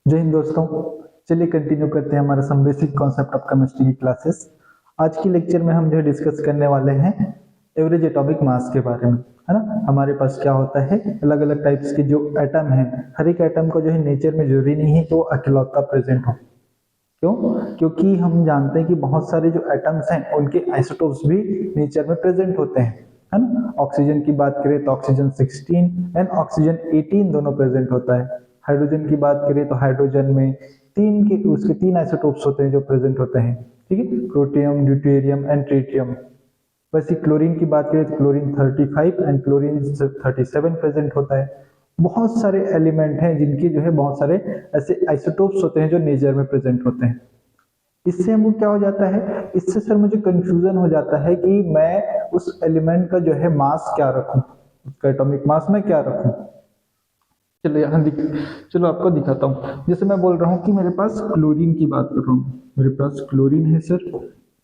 जय हिंद दोस्तों। चलिए कंटिन्यू करते हैं हमारा some basic concept of chemistry की क्लासेस। आज की लेक्चर में हम जो है डिस्कस करने वाले हैं एवरेज एटॉमिक मास के बारे में, है ना। हमारे पास क्या होता है, अलग अलग टाइप्स के जो एटम है, हर एक एटम को जो है नेचर में जरूरी नहीं है कि वो अकेलौता प्रेजेंट हो। क्यों? क्योंकि हम जानते हैं कि बहुत सारे जो एटम्स हैं उनके आइसोटोप्स भी नेचर में प्रेजेंट होते हैं, है ना। ऑक्सीजन की बात करें तो ऑक्सीजन 16 एंड ऑक्सीजन 18 दोनों प्रेजेंट होता है। हाइड्रोजन की बात करें तो हाइड्रोजन में उसके तीन आइसोटोप्स होते हैं जो प्रेजेंट होते हैं, ठीक है, प्रोटियम, ड्यूटेरियम एंड ट्रिटियम। वैसे क्लोरीन की बात करें तो क्लोरीन 35 एंड क्लोरीन 37 प्रेजेंट होता है। बहुत सारे एलिमेंट हैं जिनके जो है बहुत सारे ऐसे आइसोटोप्स होते हैं जो नेचर में प्रेजेंट होते हैं। इससे हमको क्या हो जाता है, इससे सर मुझे कंफ्यूजन हो जाता है कि मैं उस एलिमेंट का जो है मास क्या रखूं, उसका एटॉमिक मास में क्या रखूं। चलो यहाँ चलो आपको दिखाता हूँ। जैसे मैं बोल रहा हूँ कि मेरे पास क्लोरीन की बात कर रहा हूँ, मेरे पास क्लोरीन है सर।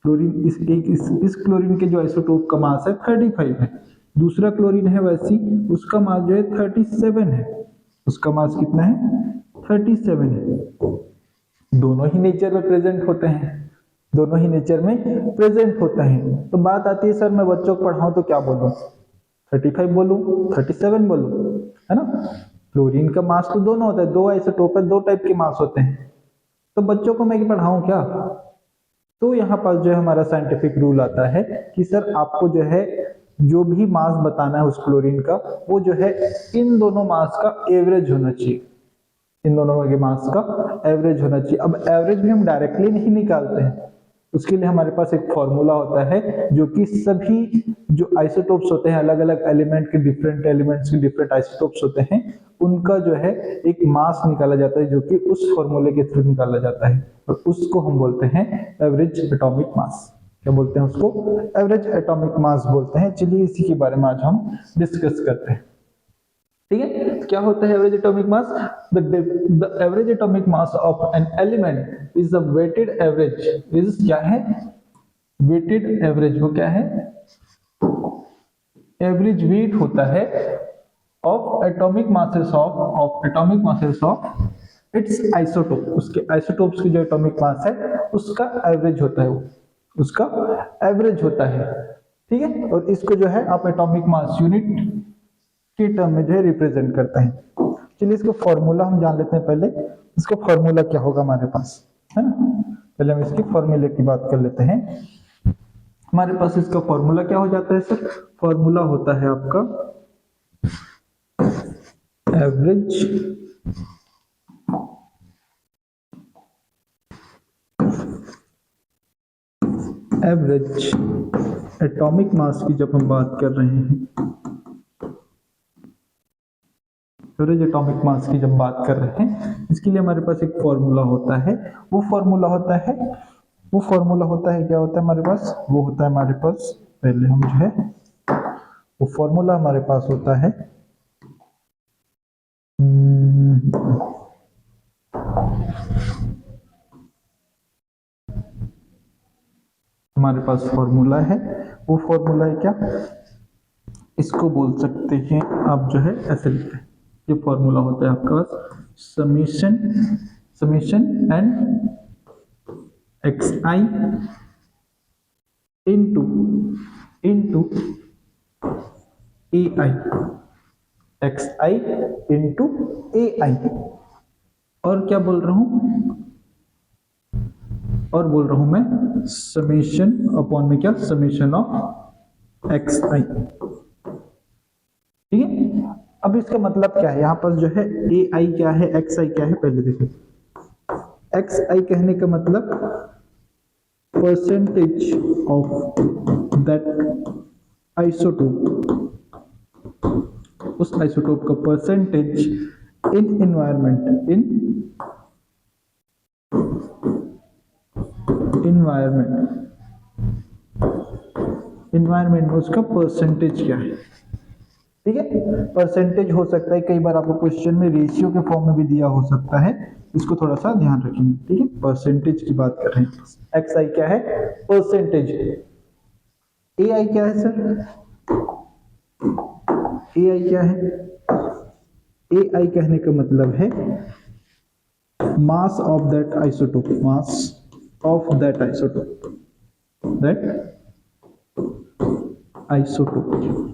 क्लोरीन इस क्लोरीन के जो आइसोटोप का मास है 35 है। दूसरा क्लोरीन है वैसी, उसका मास जो है 37 है। उसका मास कितना है? 37 है। दोनों ही नेचर में प्रेजेंट होते हैं, दोनों ही नेचर में प्रेजेंट होते हैं। तो बात आती है सर मैं बच्चों को पढ़ाऊं तो क्या बोलूं, 35 बोलूं, 37 बोलूं, है ना। क्लोरीन का मास तो दोनों होता है, दो आइसोटोप है, दो टाइप के मास होते हैं। तो बच्चों को मैं पढ़ाऊं क्या? तो यहाँ पास जो है हमारा साइंटिफिक रूल आता है कि सर आपको जो है जो भी मास बताना है उस क्लोरीन का, वो जो है इन दोनों मास का एवरेज होना चाहिए। इन दोनों के मास का एवरेज होना चाहिए। अब एवरेज भी हम डायरेक्टली नहीं निकालते हैं, उसके लिए हमारे पास एक फॉर्मूला होता है जो कि सभी जो आइसोटोप्स होते हैं, अलग अलग एलिमेंट के डिफरेंट एलिमेंट्स के डिफरेंट आइसोटोप्स होते हैं, उनका जो है एक मास निकाला जाता है जो कि उस फॉर्मूले के थ्रू निकाला जाता है, और उसको हम बोलते हैं एवरेज एटॉमिक मास। क्या बोलते हैं उसको? एवरेज एटॉमिक मास बोलते हैं। चलिए इसी के बारे में आज हम डिस्कस करते हैं, ठीक है। क्या होता है average atomic mass? The average atomic mass of an element is the weighted average, is क्या है? Weighted average. वो क्या है? एवरेज वेट होता है of atomic masses of its isotope. उसके आइसोटोप्स की जो एटॉमिक मास है उसका एवरेज होता है, वो उसका एवरेज होता है, ठीक है। और इसको जो है आप एटॉमिक मास यूनिट के टर्म में जो है रिप्रेजेंट करते हैं। चलिए इसको फॉर्मूला हम जान लेते हैं पहले। इसका फॉर्मूला क्या होगा हमारे पास, है ना। पहले हम इसकी फॉर्मूले की बात कर लेते हैं। हमारे पास इसका फॉर्मूला क्या हो जाता है सर? फॉर्मूला होता है आपका एवरेज एटॉमिक मास की जब हम बात कर रहे हैं, एवरेज एटॉमिक मास की जब बात कर रहे हैं, इसके लिए हमारे पास एक फॉर्मूला होता है। वो फॉर्मूला होता है क्या होता है हमारे पास? वो होता है हमारे पास, पहले हम जो है वो फॉर्मूला हमारे पास होता है हमारे पास फॉर्मूला है। वो फॉर्मूला है क्या? इसको बोल सकते हैं आप जो है ऐसे लिखते हैं। ये फॉर्मूला होता है आपका पास summation and x i into a i, x i into a i. और क्या बोल रहा हूं? और बोल रहा हूं मैं समीशन अपॉन में क्या? समीशन ऑफ एक्स आई, ठीक है। अब इसका मतलब क्या है? यहां पर जो है ए आई क्या है, एक्स आई क्या है, पहले देखिए। एक्स आई कहने का मतलब परसेंटेज ऑफ दैट आइसोटोप, उस आइसोटोप का परसेंटेज इन एनवायरमेंट, इन्वायरमेंट में उसका परसेंटेज क्या है, ठीक है। परसेंटेज हो सकता है, कई बार आपको क्वेश्चन में रेशियो के फॉर्म में भी दिया हो सकता है, इसको थोड़ा सा ध्यान रखेंगे, ठीक है। परसेंटेज की बात कर रहे हैं। एक्स आई क्या है? परसेंटेज। ए आई क्या है सर? ए आई क्या है? ए आई कहने का मतलब है mass of that isotope, mass of that isotope, that isotope,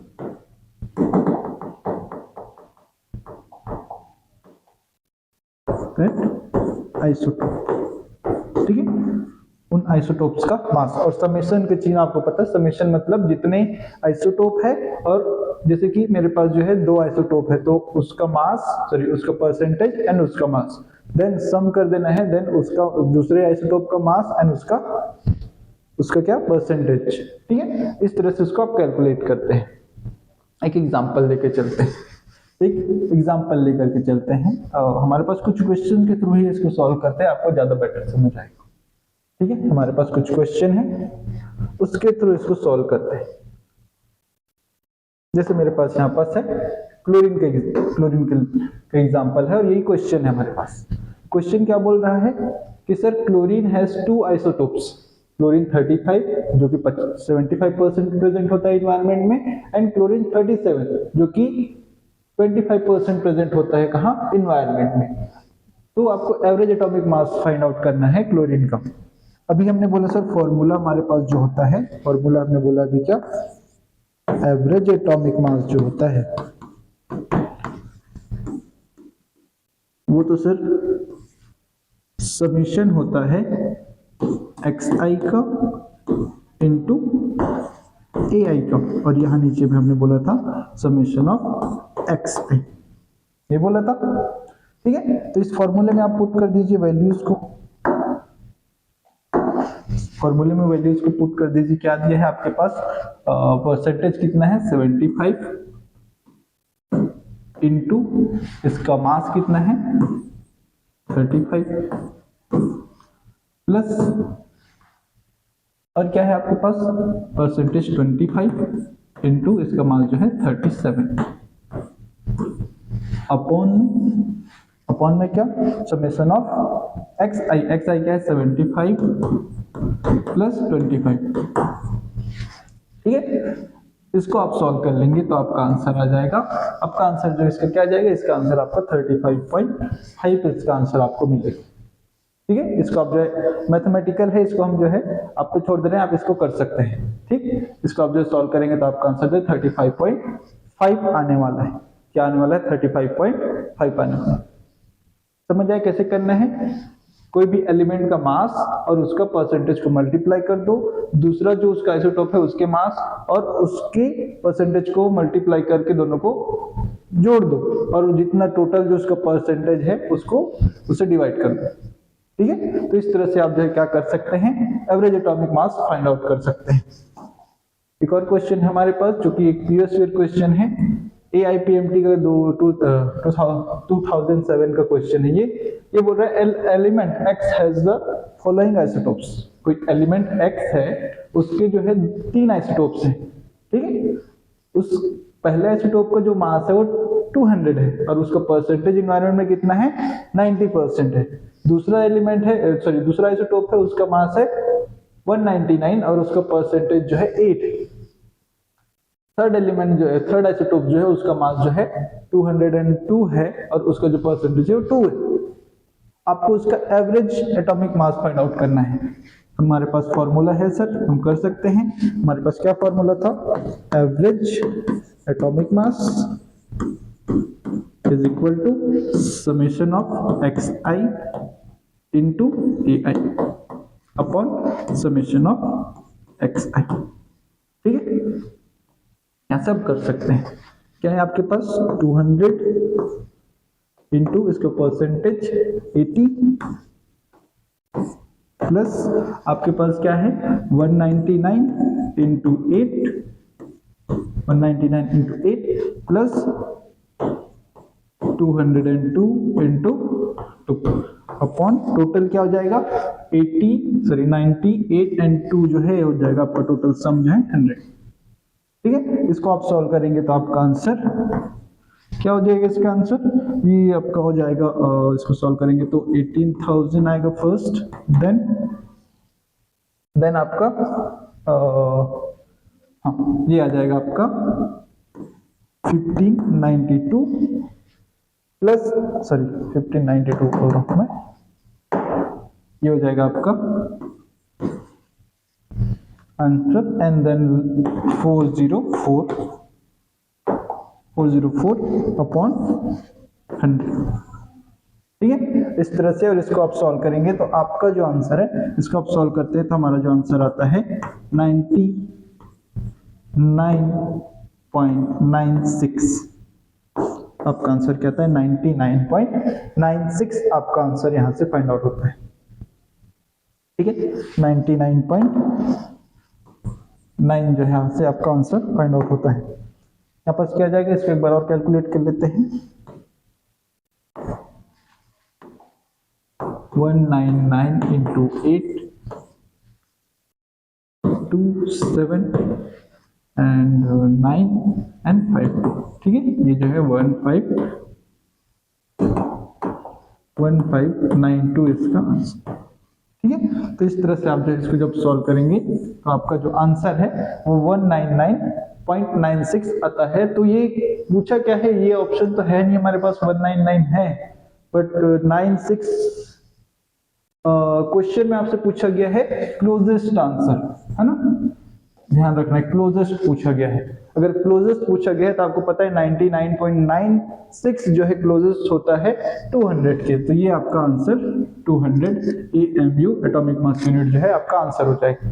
that isotope, ठीक है, उन आइसोटोप्स का मास। और समेशन के चिन्ह आपको पता है, समेशन मतलब जितने आइसोटोप है, और जैसे कि मेरे पास जो है दो आइसोटोप है तो उसका मास, सॉरी उसका परसेंटेज एंड उसका मास, देन सम कर देना है, देन उसका दूसरे आइसोटोप का मास एंड उसका क्या परसेंटेज, ठीक है। इस तरह से उसको आप कैलकुलेट करते हैं। एक एग्जांपल लेके चलते हैं, एक एग्जांपल लेकर के चलते हैं, हमारे पास कुछ क्वेश्चन के थ्रू ही इसको सॉल्व करते हैं, आपको ज्यादा बेटर समझ आएगा, ठीक है। हमारे पास कुछ क्वेश्चन है, उसके थ्रू इसको सॉल्व करते हैं। जैसे मेरे पास यहाँ पास है क्लोरीन के एग्जांपल है, और यही क्वेश्चन है हमारे पास। क्वेश्चन क्या बोल रहा है कि sir chlorine has two isotopes, chlorine 35 जो कि 75% प्रेजेंट होता है एनवायरनमेंट में, एंड क्लोरीन 37 जो कि 25% प्रेजेंट होता है कहाँ, एनवायरनमेंट में। तो आपको average atomic mass find out करना है क्लोरीन का। अभी हमने बोला सर फॉर्मूला हमारे पास जो होता है, फॉर्मूला हमने बोला अभी क्या, एवरेज एटॉमिक मास जो होता है वो तो सर समेशन होता है xi का इंटू ai का, और यहां नीचे भी हमने बोला था समेशन ऑफ xi, ये बोला था, ठीक है। तो इस फॉर्मूले में आप पुट कर दीजिए वैल्यूज को, फॉर्मूले में वैल्यूज को पुट कर दीजिए। क्या दिया है आपके पास, परसेंटेज कितना है 75 इंटू इसका मास कितना है 35 प्लस, और क्या है आपके पास परसेंटेज 25 इंटू इसका मास जो है 37 अपॉन में क्या, समेशन ऑफ xi क्या है 75 प्लस 25, ठीक है। इसको आप सॉल्व कर लेंगे तो आपका आंसर आ जाएगा। आपका आंसर जो इसका क्या आ जाएगा, इसका आंसर आपका 35.5 इसका आंसर आपको मिलेगा, ठीक है। इसको आप जो है मैथमेटिकल है, इसको हम जो है आपको छोड़ दे रहे हैं, आप इसको कर सकते हैं, ठीक। इसको आप जो सॉल्व करेंगे तो आपका आंसर जो 35.5 आने वाला है। क्या आने वाला है 35.5 आने वाला है। समझ आए कैसे करना है, कोई भी एलिमेंट का मास और उसका परसेंटेज को मल्टीप्लाई कर दो, दूसरा जो उसका आइसोटोप है उसके मास और उसके परसेंटेज को मल्टीप्लाई करके दोनों को जोड़ दो, और जितना टोटल जो उसका परसेंटेज है उसको उससे डिवाइड कर दो, ठीक है। तो इस तरह से आप जो है क्या कर सकते हैं, average atomic mass find out कर सकते हैं। एक और क्वेश्चन है हमारे पास जो कि एक प्रीवियस ईयर क्वेश्चन है, AIPMT का 2007 का क्वेश्चन है। ये बोल रहा है element X has the following isotopes. कोई एलिमेंट X है, उसके जो है 3 आइसोटोप्स हैं, ठीक है। उस पहले आइसोटोप का जो मास है वो 200 है और उसका परसेंटेज एनवायरनमेंट में कितना है 90% है। दूसरा एलिमेंट है, सॉरी दूसरा आइसोटोप है, उसका मास है 199 और उसका परसेंटेज जो है 8 है। थर्ड एलिमेंट जो है, थर्ड आइसोटोप जो है उसका मास जो है 202 है और उसका जो परसेंटेज है वो 2 है। आपको उसका average atomic mass find out करना है। हमारे पास फॉर्मूला है सर, हम कर सकते हैं। हमारे पास क्या फॉर्मूला था, average atomic mass is equal to summation of xi into ai upon summation of xi, ठीक है। ऐसा आप कर सकते हैं। क्या है आपके पास 200 इंटू इसका परसेंटेज 80 प्लस आपके पास क्या है 199 into 8, 199 into 8 plus 202 into 2 upon total क्या हो जाएगा 98 एंड 2 जो है हो जाएगा आपका टोटल सम जो है 100, ठीक है। इसको आप सॉल्व करेंगे तो आपका आंसर क्या हो जाएगा, इसका आंसर ये आपका हो जाएगा, इसको सॉल्व करेंगे तो 18,000 आएगा फर्स्ट, देन आपका हाँ ये आ जाएगा आपका 1592 प्लस, सॉरी 1592 बोल रहा हूँ मैं, ये हो जाएगा आपका आंसर एंड देन 404 अपॉन 100। ठीक है, इस तरह से। और इसको आप सॉल्व करेंगे तो आपका जो आंसर है, इसको आप सॉल्व करते हैं तो हमारा जो आंसर आता है 99.96। आपका आंसर क्या आता है? 99.96 आपका आंसर यहां से फाइंड आउट होता है। ठीक है, 99.9 जो है यहां से आपका आंसर फाइंड आउट होता है। यहाँ पास क्या जाएगा, इसको एक बार और कैलकुलेट कर लेते हैं। 199 into 8 27 and 9 and 5। ठीक है, ये जो है 1592 इसका आंसर। ठीक है, तो इस तरह से आप जो इसको जब सॉल्व करेंगे तो आपका जो आंसर है वो 199.96 आता है। तो ये पूछा क्या है, ये ऑप्शन तो है नहीं हमारे पास, 199 है, बट 96 क्वेश्चन में आपसे पूछा गया है क्लोजेस्ट आंसर, है ना, ध्यान रखना है, क्लोजेस्ट पूछा गया है। अगर क्लोजेस्ट पूछा गया है तो आपको पता है 99.96 जो है क्लोजेस्ट होता है 200 के, तो ये आपका answer 200 AMU atomic mass unit जो है आपका आंसर हो जाएगा।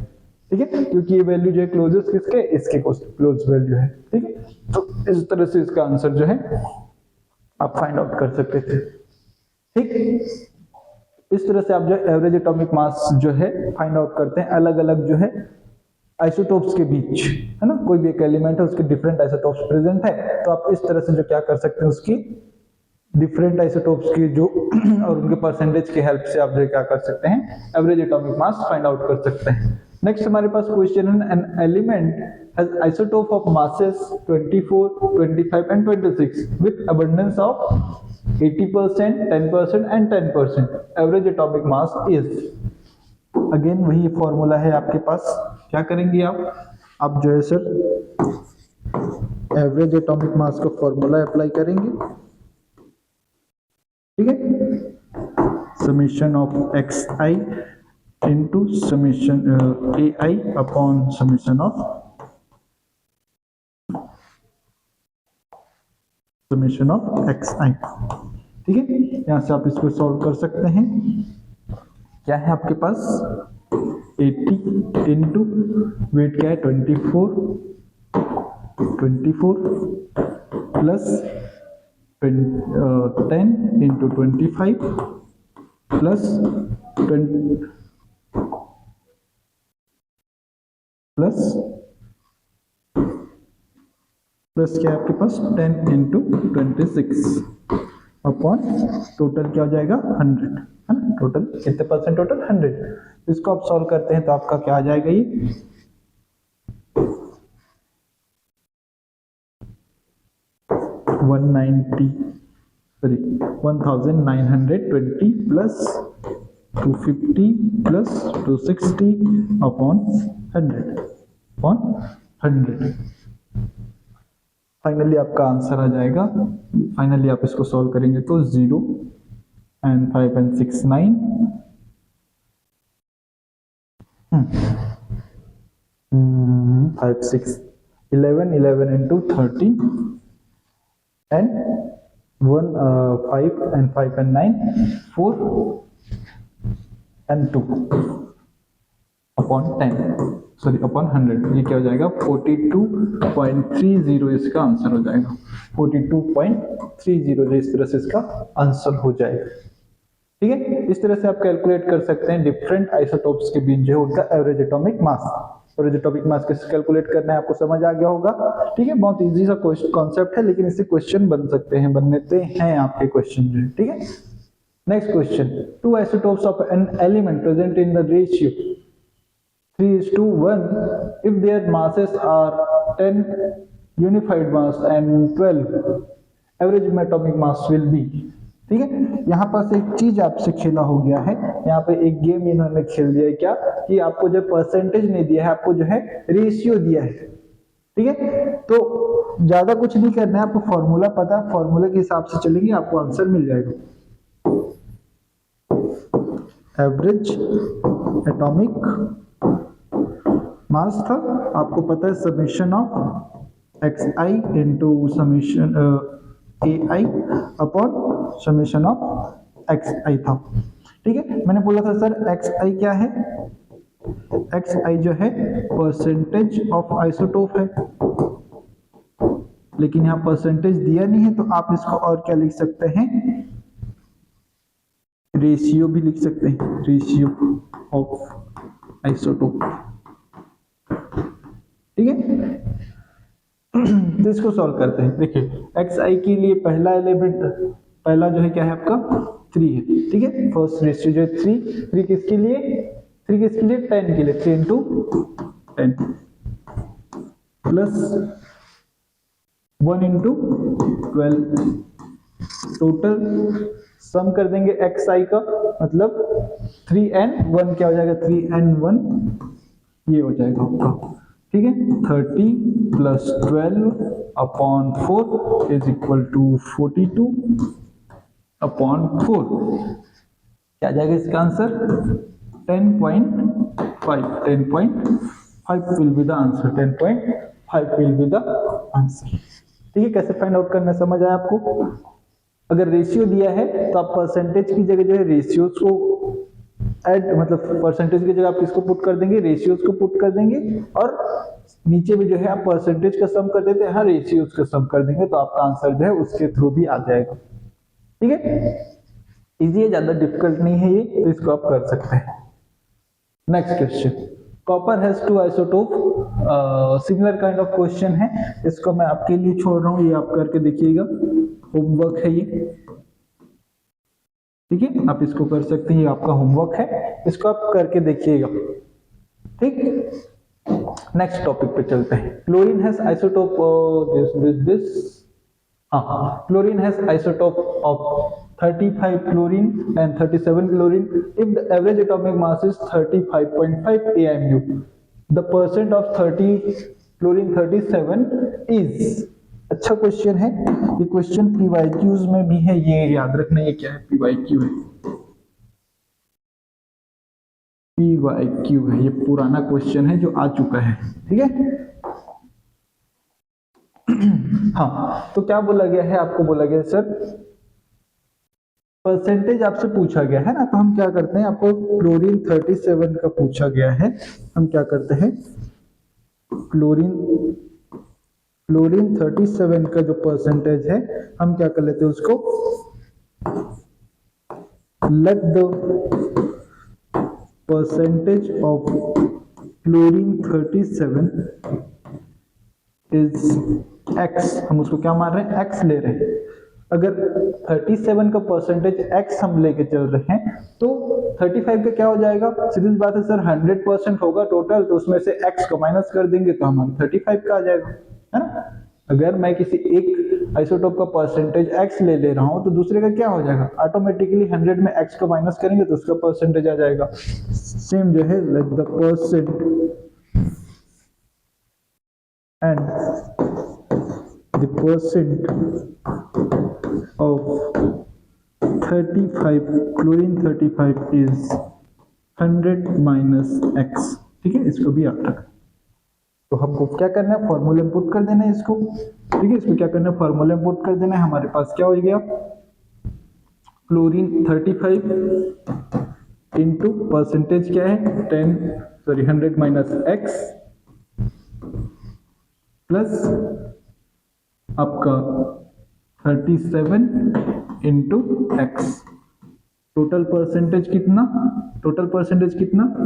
ठीक है, क्योंकि ये वैल्यू जो है क्लोजेस्ट किसके, इसके क्लोज वैल्यू है। ठीक है, तो इस तरह से इसका आंसर जो है आप फाइंड आउट कर सकते थे। ठीक, इस तरह से आप जो एवरेज एटॉमिक मास जो है फाइंड आउट करते हैं अलग अलग जो है आइसोटोप्स के बीच, है ना, कोई भी एक एलिमेंट है उसके डिफरेंट आइसोटोप्स प्रेजेंट है, तो आप इस तरह से जो क्या कर सकते हैं, उसकी डिफरेंट आइसोटोप्स की जो और उनके परसेंटेज की हेल्प से आप जो क्या कर सकते हैं, average atomic mass find out कर सकते हैं। नेक्स्ट हमारे पास क्वेश्चन है, an element has isotope of masses 24, 25 and 26 with abundance of 80%, 10% and 10%. Average atomic mass is। Again वही फॉर्मूला है आपके पास। क्या करेंगे आप जो है सर एवरेज एटॉमिक मास का फॉर्मूला अप्लाई करेंगे। ठीक है, summation of xi into summation ai upon summation of xi। ठीक है, यहां से आप इसको सॉल्व कर सकते हैं। क्या है आपके पास 80 इंटू वेट क्या है 24 प्लस 10 इंटू 25 प्लस 20 प्लस क्या है आपके पास 10 इंटू 26 अपॉन टोटल क्या हो जाएगा 100, है ना। टोटल कितने परसेंट, टोटल 100। इसको आप सॉल्व करते हैं तो आपका क्या आ जाएगा, ये 1920 प्लस 250 प्लस 260 अपॉन 100। फाइनली आपका आंसर आ जाएगा। फाइनली आप इसको सॉल्व करेंगे तो 0 and 5 and 6 9 5 6 11 into 13 and 1 5 and 5 and 9 4 and 2 upon 10 sorry upon 100। ये क्या हो जाएगा 42.30 इसका आंसर हो जाएगा। 42.30 जो इस तरह से इसका आंसर हो जाएगा। ठीक है, इस तरह से आप कैलकुलेट कर सकते हैं डिफरेंट आइसोटोप्स के बीच जो है उनका एवरेज एटॉमिक मास। एवरेज एटॉमिक मास कैसे कैलकुलेट करना है आपको समझ आ गया होगा। ठीक है, बहुत इजी सा कॉन्सेप्ट है, लेकिन इससे क्वेश्चन बन सकते हैं, बनते हैं आपके क्वेश्चन जो है। ठीक है, next question, two isotopes of an element present in the ratio 3:1 if their masses are 10 unified mass and 12 average atomic mass will be। ठीक है, यहाँ पास एक चीज आपसे खेला हो गया है, यहाँ पे एक गेम इन्होंने खेल दिया है क्या कि आपको जो परसेंटेज नहीं दिया है, आपको जो है रेशियो दिया है। ठीक है, तो ज्यादा कुछ नहीं करना है, आपको फॉर्मूला पता है, फॉर्मूले के हिसाब से चलेंगे आपको आंसर मिल जाएगा। एवरेज एटॉमिक मास था, आपको पता है summation of x i into summation a i upon summation of x i था। ठीक है, मैंने बोला था सर एक्स आई क्या है, एक्स आई जो है परसेंटेज ऑफ आइसोटोप है, लेकिन यहाँ परसेंटेज दिया नहीं है, तो आप इसको और क्या लिख सकते हैं, रेशियो भी लिख सकते हैं, रेशियो ऑफ आइसोटोप। ठीक है, तो इसको सॉल्व करते हैं। देखिए एक्स आई के लिए पहला एलिमेंट, पहला जो है क्या है आपका 3 है। ठीक है, फर्स्ट रेशियो जो है 3 किसके लिए, 3 किसके लिए, 10 के लिए, 3 into 10 plus 1 into 12, total sum कर देंगे एक्स आई का, मतलब 3n1 क्या हो जाएगा, 3n1 ये हो जाएगा आपका। ठीक है, 30 plus 12 upon 4 is equal to 42 upon 4, क्या जाएगा इसका answer 10.5, 10.5 will be the answer, 10.5 will be the answer. ठीक है, कैसे फाइंड आउट करना है समझ आया आपको। अगर रेशियो दिया है तो आप परसेंटेज की जगह जो है रेशियोज को ऐड, मतलब परसेंटेज की जगह आप किसको पुट कर देंगे, रेशियोज को पुट कर देंगे, और नीचे में जो है आप परसेंटेज का सम कर देते हैं, हाँ रेशियोज का सम कर देंगे, तो आपका आंसर जो है उसके थ्रू भी आ जाएगा। ठीक है, इजी है, ज्यादा डिफिकल्ट नहीं है ये, तो इसको आप कर सकते हैं। Next question, copper has 2 isotope, similar kind of question है, इसको मैं आपके लिए छोड़ रहा हूँ, ये आप करके देखिएगा, होमवर्क है ये। ठीक है, आप इसको कर सकते हैं, ये आपका होमवर्क है, इसको आप करके देखिएगा। ठीक, नेक्स्ट टॉपिक पे चलते हैं। क्लोरीन हैज आइसोटोप दिस हाँ, chlorine has isotope of 35 chlorine and 37 chlorine. If the average atomic mass is 35.5 AMU, the percent of 30 chlorine 37 is, अच्छा क्वेश्चन है ये, क्वेश्चन PYQs में भी है, ये याद रखना ये क्या है, PYQ है, PYQ है, ये पुराना क्वेश्चन है जो आ चुका है। ठीक है, हाँ, तो क्या बोला गया है, आपको बोला गया सर परसेंटेज आपसे पूछा गया है ना, तो हम क्या करते हैं, आपको क्लोरीन 37 का पूछा गया है, हम क्या करते हैं, क्लोरीन 37 का जो परसेंटेज है हम क्या कर लेते हैं उसको, let the percentage of chlorine 37 is x, हम उसको क्या मान रहे हैं, x ले रहे हैं। अगर 37 का परसेंटेज x हम लेके चल रहे हैं, तो 35 का क्या हो जाएगा, सीधी बात है सर, 100% होगा टोटल, तो उसमें से x को माइनस कर देंगे तो हमारा 35 का आ जाएगा, है ना। अगर मैं किसी एक आइसोटोप का परसेंटेज x ले रहा हूं, तो दूसरे का क्या हो जाएगा, ऑटोमेटिकली 100 में x को माइनस करेंगे तो उसका परसेंटेज आ जाएगा। सेम जो है, let the percent and the percent of 35 chlorine 35 is 100 minus x। ठीक है, इसको भी याद रखना। तो हमको क्या करना है, फॉर्मूले में पुट कर देना है इसको। ठीक है, इसको क्या करना है, फॉर्मूले में पुट कर देना है। हमारे पास क्या हो गया, क्लोरीन 35 इंटू परसेंटेज क्या है 100 माइनस x प्लस आपका 37 इंटू एक्स, टोटल परसेंटेज कितना,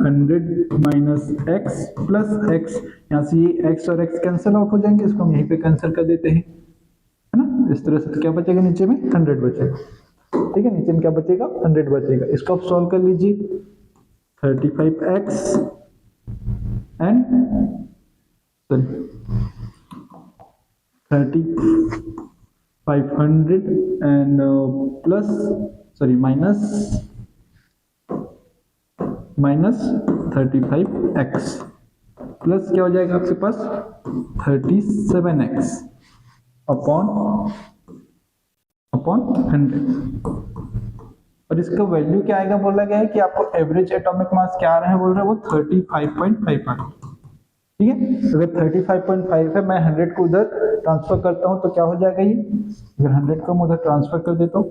100 माइनस एक्स प्लस एक्स, यहाँ से ये एक्स और एक्स कैंसिल आउट हो जाएंगे, इसको हम यहीं पे कैंसिल कर देते हैं, है ना। इस तरह से तो क्या बचेगा, नीचे में 100 बचेगा। ठीक है, नीचे में क्या बचेगा, 100 बचेगा। इसको आप सॉल्व कर लीजिए, 35x and 3500 and minus 35x plus क्या हो जाएगा आपके पास 37x अपॉन 100, और और इसका वैल्यू क्या आएगा बोला गया है कि आपको एवरेज एटॉमिक मास क्या आ रहा है बोल रहे हैं वो 35.5 आ रहा है। ठीक है, अगर 35.5 है, मैं 100 को उधर ट्रांसफर करता हूं तो क्या हो जाएगा ये, अगर 100 को हम उधर ट्रांसफर कर देता हूं,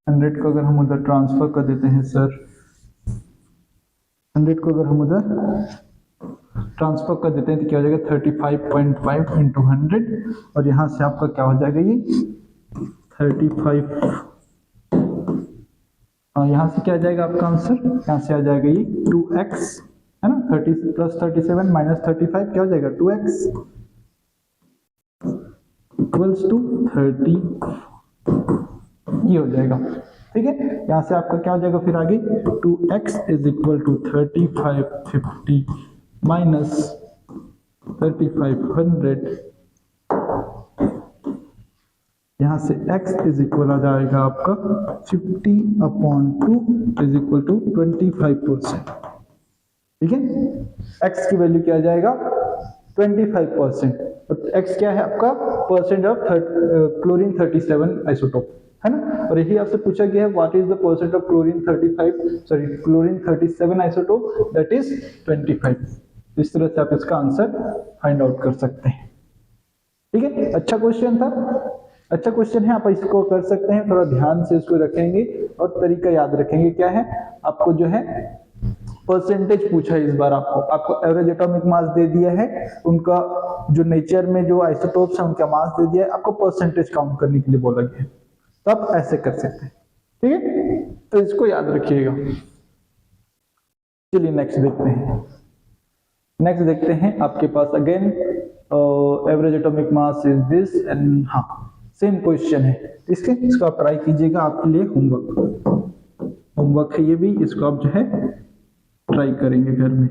100 को अगर हम उधर ट्रांसफर कर देते हैं सर, 100 को अगर हम उधर ट्रांसफर कर देते हैं तो क्या हो जाएगा 35.5 इंटू 100, और यहां से आपका क्या हो जाएगा ये 35, यहां से क्या आ जाएगा आपका आंसर, यहां से आ जाएगा ये 2x है ना, 30 प्लस 37 माइनस 35 क्या हो जाएगा 2x इक्वल्स टू 30, ये हो जाएगा। ठीक है, यहां से आपका क्या हो जाएगा फिर आगे 2x is equal to 3550 minus 3500, यहां से x इज इक्वल आ जाएगा आपका 50/2 इज इक्वल टू 25%। ठीक है, x की वैल्यू क्या आ जाएगा 25%, x क्या है आपका परसेंट ऑफ क्लोरीन 37 आइसोटोप है ना, और यही आपसे पूछा गया है what is the percent of chlorine 37 isotope, that is 25। इस तरह से आप इसका आंसर फाइंड आउट कर सकते हैं। ठीक है, अच्छा क्वेश्चन था, अच्छा क्वेश्चन है, आप इसको कर सकते हैं, थोड़ा ध्यान से इसको रखेंगे और तरीका याद रखेंगे। क्या है, आपको जो है परसेंटेज पूछा है इस बार, आपको एवरेज एटॉमिक मास दे दिया है, उनका जो नेचर में जो आइसोटोप्स है उनका मास दे दिया है, आपको परसेंटेज काउंट करने के लिए बोला गया है, तो आप ऐसे कर सकते हैं। ठीक है, तो इसको याद रखिएगा। चलिए नेक्स्ट देखते हैं, नेक्स्ट देखते हैं आपके पास again average atomic mass is this and हाँ सेम क्वेश्चन है, इसको आप ट्राई कीजिएगा, आपके लिए होमवर्क है ये भी, इसको आप जो है ट्राई करेंगे घर में।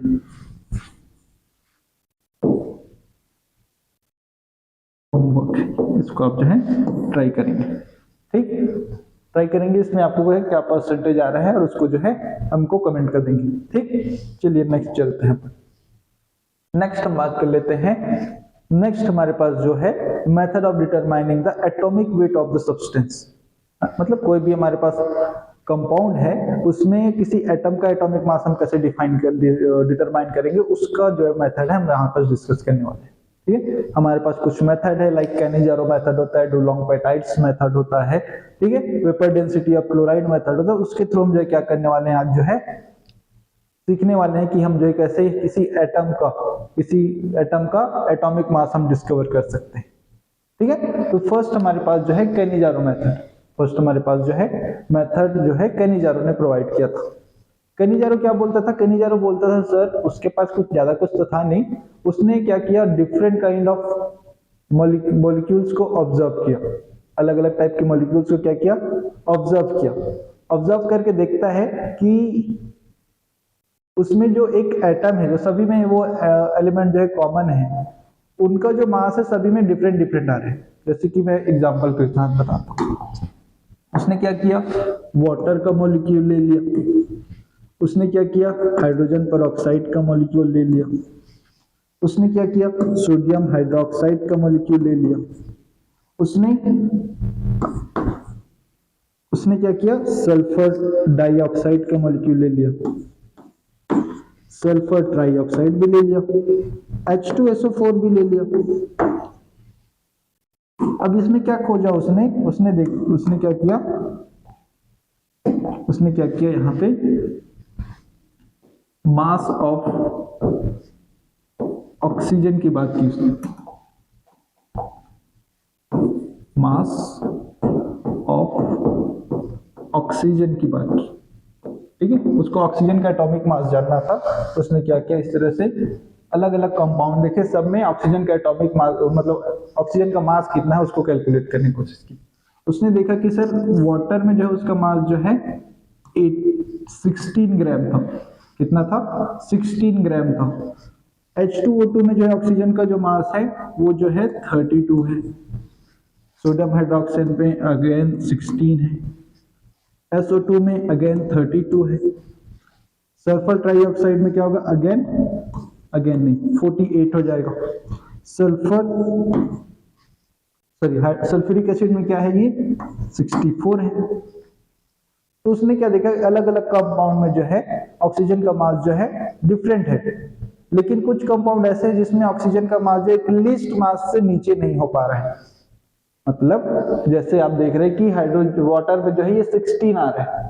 होमवर्क है, इसको आप जो है ट्राई करेंगे। ठीक, ट्राई करेंगे, इसमें आपको है क्या परसेंटेज आ रहा है और उसको जो है हमको कमेंट कर देंगे। ठीक, चलिए नेक्स्ट चलते हैं। नेक्स्ट हम बात कर लेते हैं, नेक्स्ट हमारे पास जो है method of determining the atomic weight of the substance, मतलब कोई भी हमारे पास कंपाउंड है उसमें किसी एटम का एटॉमिक मास हम कैसे डिटरमाइन करेंगे, उसका जो मेथड है हम यहाँ पर डिस्कस करने वाले हैं। ठीक है, हमारे पास कुछ मेथड है, लाइक कैनिजारो मेथड होता है, डुलोंग पेटाइट्स मेथड होता है, ठीक है, vapour density of chloride method होता है, उसके थ्रू हम जो क्या करने वाले हैं आज जो है सीखने वाले हैं कि हम जो है कैसे किसी एटम का एटॉमिक मास हम डिस्कवर कर सकते हैं। ठीक है, तो फर्स्ट हमारे पास जो है कैनिजारो मेथड, फर्स्ट हमारे पास जो है मेथड जो है कैनिजारो ने प्रोवाइड किया था। कैनिजारो क्या बोलता था, कैनिजारो बोलता था सर उसके पास कुछ ज्यादा कुछ तो था नहीं, उसने क्या किया डिफरेंट काइंड ऑफ मॉलिक्यूल्स को ऑब्जर्व किया, अलग अलग टाइप के मॉलिक्यूल्स को क्या किया ऑब्जर्व किया, ऑब्जर्व करके देखता है कि उसमें जो एक एटम है जो सभी में वो एलिमेंट जो है कॉमन है, उनका जो मास है सभी में डिफरेंट डिफरेंट आ रहे हैं। जैसे कि मैं एग्जांपल के साथ बताता हूँ, उसने क्या किया वाटर का मॉलिक्यूल ले लिया, उसने क्या किया हाइड्रोजन पेरोक्साइड का मॉलिक्यूल ले लिया, उसने क्या किया सोडियम हाइड्रोक्साइड का मॉलिक्यूल ले लिया, उसने क्या किया सल्फर डाइऑक्साइड का मॉलिक्यूल ले लिया, सल्फर ट्राइऑक्साइड भी ले लिया, H2SO4 भी ले लिया। अब इसमें क्या खोजा उसने क्या किया यहाँ पे मास ऑफ ऑक्सीजन की बात की, उसने मास ऑफ ऑक्सीजन की बात की। ठीक है, उसको ऑक्सीजन का एटॉमिक मास जानना था, तो उसने क्या किया इस तरह से अलग अलग कंपाउंड देखे, सब में ऑक्सीजन का एटॉमिक मास मतलब ऑक्सीजन का मास कितना है उसको कैलकुलेट करने की कोशिश की। उसने देखा कि सर वाटर में जो है उसका मास जो है 16 ग्राम था, कितना था 16 ग्राम था। H2O2 में जो है ऑक्सीजन का जो मास है वो जो है 32 है, सोडियम हाइड्रोक्साइड में अगेन 16 है, SO2 में अगेन 32 है, सल्फर ट्राइऑक्साइड में क्या होगा अगेन नहीं 48 हो जाएगा, सॉरी सल्फ्यूरिक एसिड में क्या है, ये 64 है। तो उसने क्या देखा, अलग अलग कंपाउंड में जो है ऑक्सीजन का मास जो है डिफरेंट है, लेकिन कुछ कंपाउंड ऐसे हैं जिसमें ऑक्सीजन का मास जो एक लिस्ट मास से नीचे नहीं हो पा रहा है। मतलब जैसे आप देख रहे हैं कि हाइड्रोजन वाटर में जो है ये 16 आ रहा है,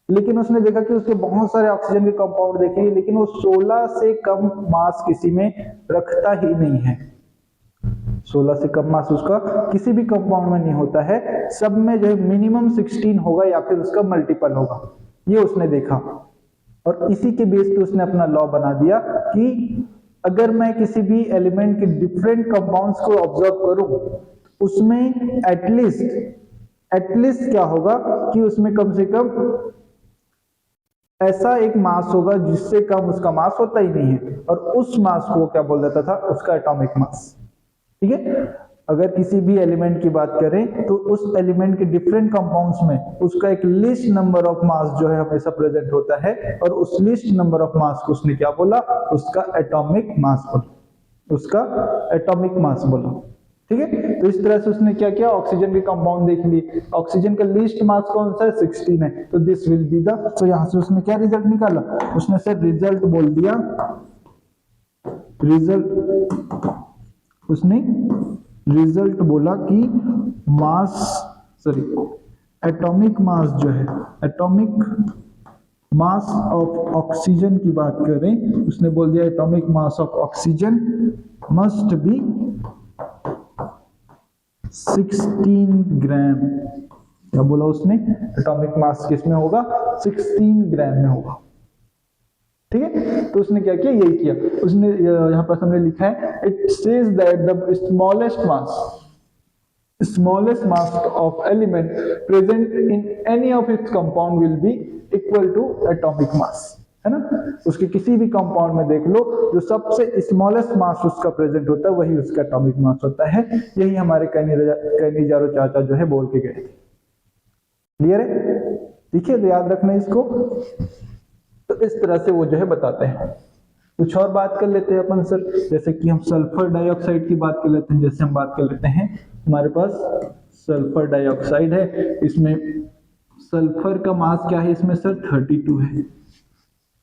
लेकिन उसने देखा कि उसके बहुत सारे ऑक्सीजन के कंपाउंड देखे, लेकिन वो 16 से कम मास किसी में रखता ही नहीं है। 16 से कम मास उसका किसी भी कंपाउंड में नहीं होता है, सब में जो है मिनिमम 16 होगा या फिर उसका मल्टीपल होगा, ये उसने देखा। और इसी के बेस पे उसने अपना लॉ बना दिया कि अगर मैं किसी भी एलिमेंट के डिफरेंट कंपाउंड्स को ऑब्जर्व करूं, उसमें एटलीस्ट क्या होगा कि उसमें कम से कम ऐसा एक मास होगा जिससे कम उसका मास होता ही नहीं है, और उस मास को क्या बोल देता था, उसका एटॉमिक मास। ठीक है, अगर किसी भी एलिमेंट की बात करें तो उस एलिमेंट के डिफरेंट कंपाउंड्स में उसका एक लिस्ट नंबर ऑफ मास जो है हमेशा प्रेजेंट होता है, और उस लिस्ट नंबर ऑफ मास को उसने क्या बोला, उसका एटॉमिक मास बोला, उसका एटॉमिक मास बोला। ठीक है, तो इस तरह से उसने क्या किया, ऑक्सीजन के कंपाउंड देख लिए, ऑक्सीजन का लिस्ट मास कौन सा है, 16 है, तो दिस विल बी द, तो यहां से उसने क्या रिजल्ट निकाला, उसने सर रिजल्ट बोल दिया, उसने रिजल्ट बोला कि एटॉमिक मास जो है, एटॉमिक मास ऑफ ऑक्सीजन की बात करें, उसने बोल दिया atomic mass of oxygen must be 16 ग्राम। क्या बोला उसने, एटॉमिक मास किसमें होगा, 16 ग्राम में होगा। ठीक है, तो उसने क्या किया, यही किया उसने, यहां पर हमने लिखा है, it says that the smallest mass of element present in any of its compound will be equal to atomic mass, है ना। उसके किसी भी कंपाउंड में देख लो, जो सबसे स्मॉलेस्ट मास उसका प्रेजेंट होता है वही उसका एटॉमिक मास होता है। यही हमारे कैनिजारो चाचा जो है बोल के गए थे। क्लियर है, ठीक है, तो याद रखना इसको। तो इस तरह से वो जो है बताते हैं। कुछ और बात कर लेते हैं अपन सर, जैसे कि हम सल्फर डाइऑक्साइड की बात कर लेते हैं। जैसे हम बात कर लेते हैं, हमारे पास सल्फर डाइऑक्साइड है, इसमें सल्फर का मास क्या है, इसमें सर 32 है।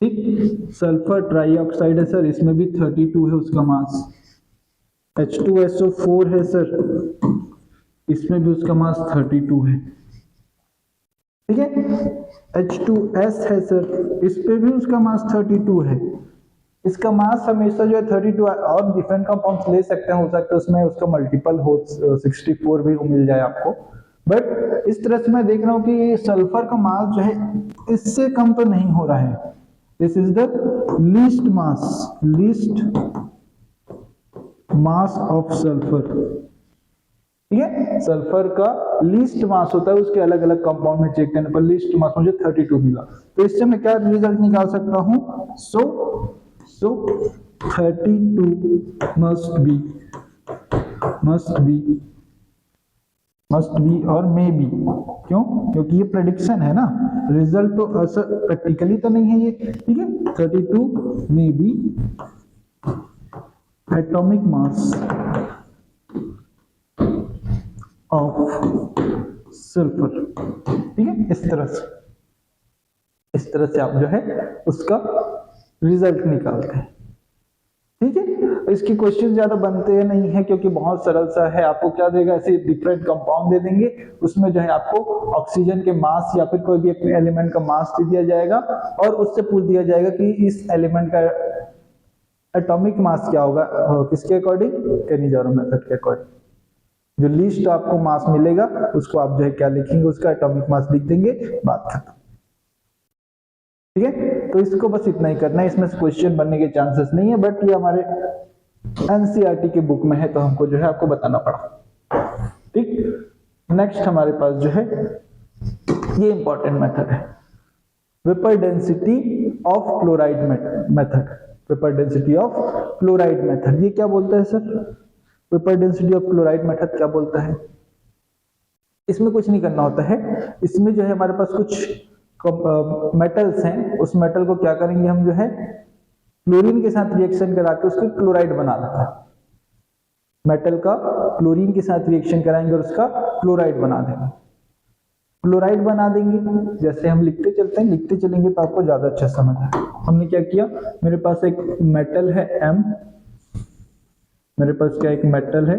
ठीक, सल्फर ट्राइऑक्साइड है सर, इसमें भी 32 है उसका मास। H2SO4 है सर, इसमें भी उसका मास 32 है। ठीक है, H2S है सर, इस पे भी उसका मास 32 है। इसका मास हमेशा जो है 32 है, और डिफरेंट कंपाउंड्स ले सकते हैं, हो सकता है उसमें उसका मल्टीपल हो, 64 भी मिल जाए आपको। बट इस तरह से मैं देख रहा हूं कि सल्फर का मास जो है इससे कम तो नहीं हो रहा है। This is the least mass of sulphur. ठीक है, सल्फर का लीस्ट मास होता है, उसके अलग अलग कंपाउंड में चेक करने पर लीस्ट मास मुझे 32 मिला। तो इससे मैं क्या रिजल्ट निकाल सकता हूं, सो 32 मस्ट बी और मे बी। क्यों, क्योंकि ये प्रेडिक्शन है ना, रिजल्ट तो प्रैक्टिकली तो नहीं है ये। ठीक है, 32 may be atomic mass of sulphur. ठीक है, इस तरह से आप जो है उसका रिजल्ट निकालते हैं। ठीक है, इसकी क्वेश्चन ज्यादा बनते हैं नहीं है, क्योंकि बहुत सरल सा है। आपको क्या देगा, ऐसे डिफरेंट कंपाउंड दे देंगे, उसमें जो है आपको ऑक्सीजन के मास या फिर कोई भी एलिमेंट का मास दे दिया जाएगा, और उससे पूछ दिया जाएगा कि इस एलिमेंट का एटॉमिक मास क्या होगा, किसके अकॉर्डिंग, कैनिजारो मेथड के अकॉर्डिंग। जो लीस्ट आपको मास मिलेगा उसको आप जो है क्या लिखेंगे, उसका एटॉमिक मास लिख देंगे, बात खत्म। ठीक है, तो इसको बस इतना ही करना है, इसमें से क्वेश्चन बनने के चांसेस नहीं है, बट ये हमारे एनसीईआरटी के बुक में है, तो हमको जो है आपको बताना पड़ा। ठीक, नेक्स्ट हमारे पास जो है ये इंपॉर्टेंट मेथड है, vapour density of chloride method. Vapour density of chloride method, ये क्या बोलता है sir, vapour density of chloride method क्या बोलता है। इसमें कुछ नहीं करना होता है, इसमें जो है हमारे पास कुछ मेटल्स हैं, उस मेटल को क्या करेंगे हम जो है क्लोरीन के साथ रिएक्शन करा के उसके क्लोराइड बना देंगे। मेटल का क्लोरीन के साथ रिएक्शन कराएंगे और उसका क्लोराइड बना देंगे। क्लोराइड बना देंगे, जैसे हम लिखते चलते हैं, लिखते चलेंगे तो आपको ज्यादा अच्छा समझ आए। हमने क्या किया, मेरे पास एक मेटल है M, मेरे पास क्या एक मेटल है,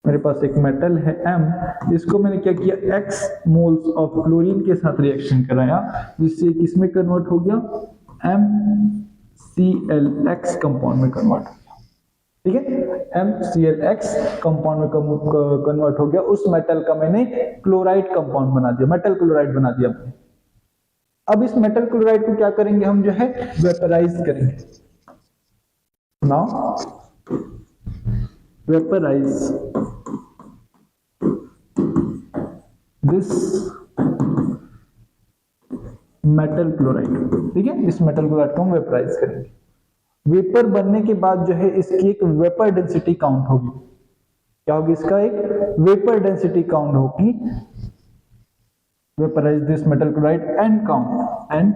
मेरे पास एक मेटल है M, इसको मैंने क्या किया, X मोल्स ऑफ क्लोरीन के साथ रिएक्शन कराया, जिससे किसमें कन्वर्ट हो गया, MClX कंपाउंड में कन्वर्ट हो गया। ठीक है, MClX कंपाउंड में कन्वर्ट हो गया। उस मेटल का मैंने क्लोराइड कंपाउंड बना दिया, मेटल क्लोराइड बना दिया मैंने। अब इस मेटल क्लोराइड को क्या करेंगे, हम जो है वेपराइज करेंगे। Now vaporise this metal chloride. ठीक है, इस मेटल क्लोराइड को हम वेपराइज करेंगे। वेपर बनने के बाद जो है इसकी एक वेपर डेंसिटी काउंट होगी। क्या होगी, इसका एक वेपर डेंसिटी काउंट होगी। Vaporise this metal chloride and count and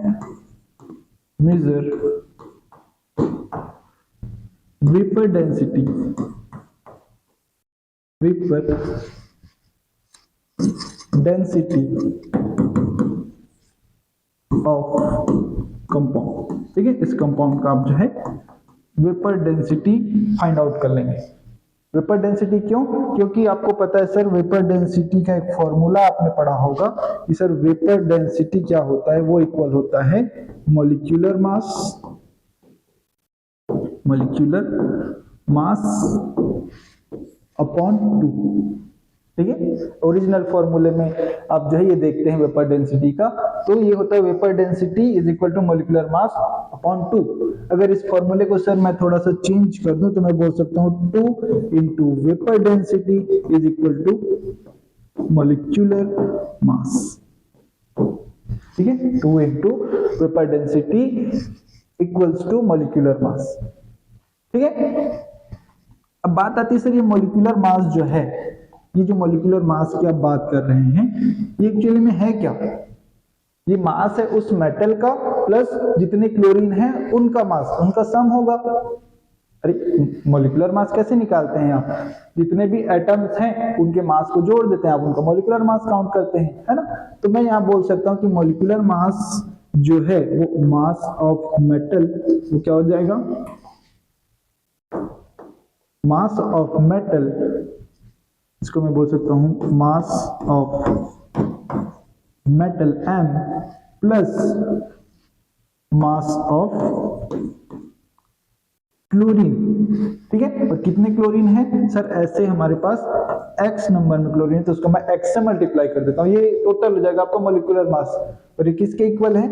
measure vapour density, vapour density of compound. ठीक है, इस कंपाउंड का आप जो है वेपर डेंसिटी फाइंड आउट कर लेंगे। वेपर डेंसिटी क्यों, क्योंकि आपको पता है सर, वेपर डेंसिटी का एक फॉर्मूला आपने पढ़ा होगा कि सर वेपर डेंसिटी क्या होता है, वो इक्वल होता है मॉलिक्यूलर मास, मॉलिक्यूलर मास अपॉन 2। ठीक है, ओरिजिनल फॉर्मूले में आप जो है ये देखते हैं वेपर डेंसिटी का, तो ये होता है vapour density is equal to molecular mass upon 2। अगर इस फॉर्मूले को सर मैं थोड़ा सा चेंज कर दूं तो मैं बोल सकता हूं 2 into vapour density is equal to molecular mass. ठीक है, 2 into vapour density equals to molecular mass. ठीक है, अब बात आती है सर ये मॉलिक्यूलर मास जो है, ये जो मॉलिक्यूलर मास की आप बात कर रहे हैं, ये एक्चुअली में है क्या, ये मास है उस मेटल का प्लस जितने क्लोरीन है उनका मास, उनका सम होगा। अरे मॉलिक्यूलर मास कैसे निकालते हैं आप, जितने भी एटम्स हैं उनके मास को जोड़ देते हैं, आप उनका मॉलिक्यूलर मास काउंट करते हैं, है ना। तो मैं यहाँ बोल सकता हूँ कि मॉलिक्यूलर मास जो है वो मास ऑफ मेटल, वो क्या हो जाएगा, मास ऑफ मेटल, इसको मैं बोल सकता हूं मास of metal M plus mass of chlorine. ठीक है, और कितने क्लोरीन है सर, ऐसे हमारे पास X नंबर में क्लोरीन है, तो उसको मैं X से मल्टीप्लाई कर देता हूं, ये टोटल हो जाएगा आपका मॉलिक्यूलर मास। और ये किसके इक्वल है,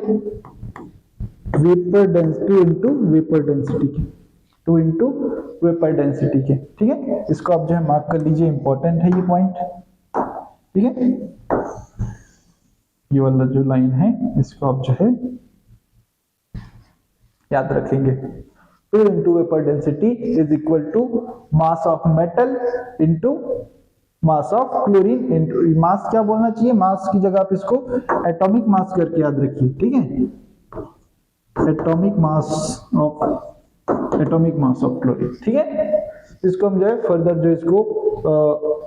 vapour density into vapour density के, 2 इंटू वेपर डेंसिटी के। ठीक है, इसको आप जो है मार्क कर लीजिए, इंपॉर्टेंट है ये पॉइंट। ठीक है, ये वाला जो लाइन है इसको आप जो है याद रखेंगे, 2 into vapour density is equal to mass of metal into mass of chlorine into, mass क्या बोलना चाहिए, मास की जगह आप इसको एटॉमिक मास करके याद रखिए। ठीक है, एटॉमिक मास ऑफ क्लोरीन। ठीक है, इसको हम जो है फर्दर जो इसको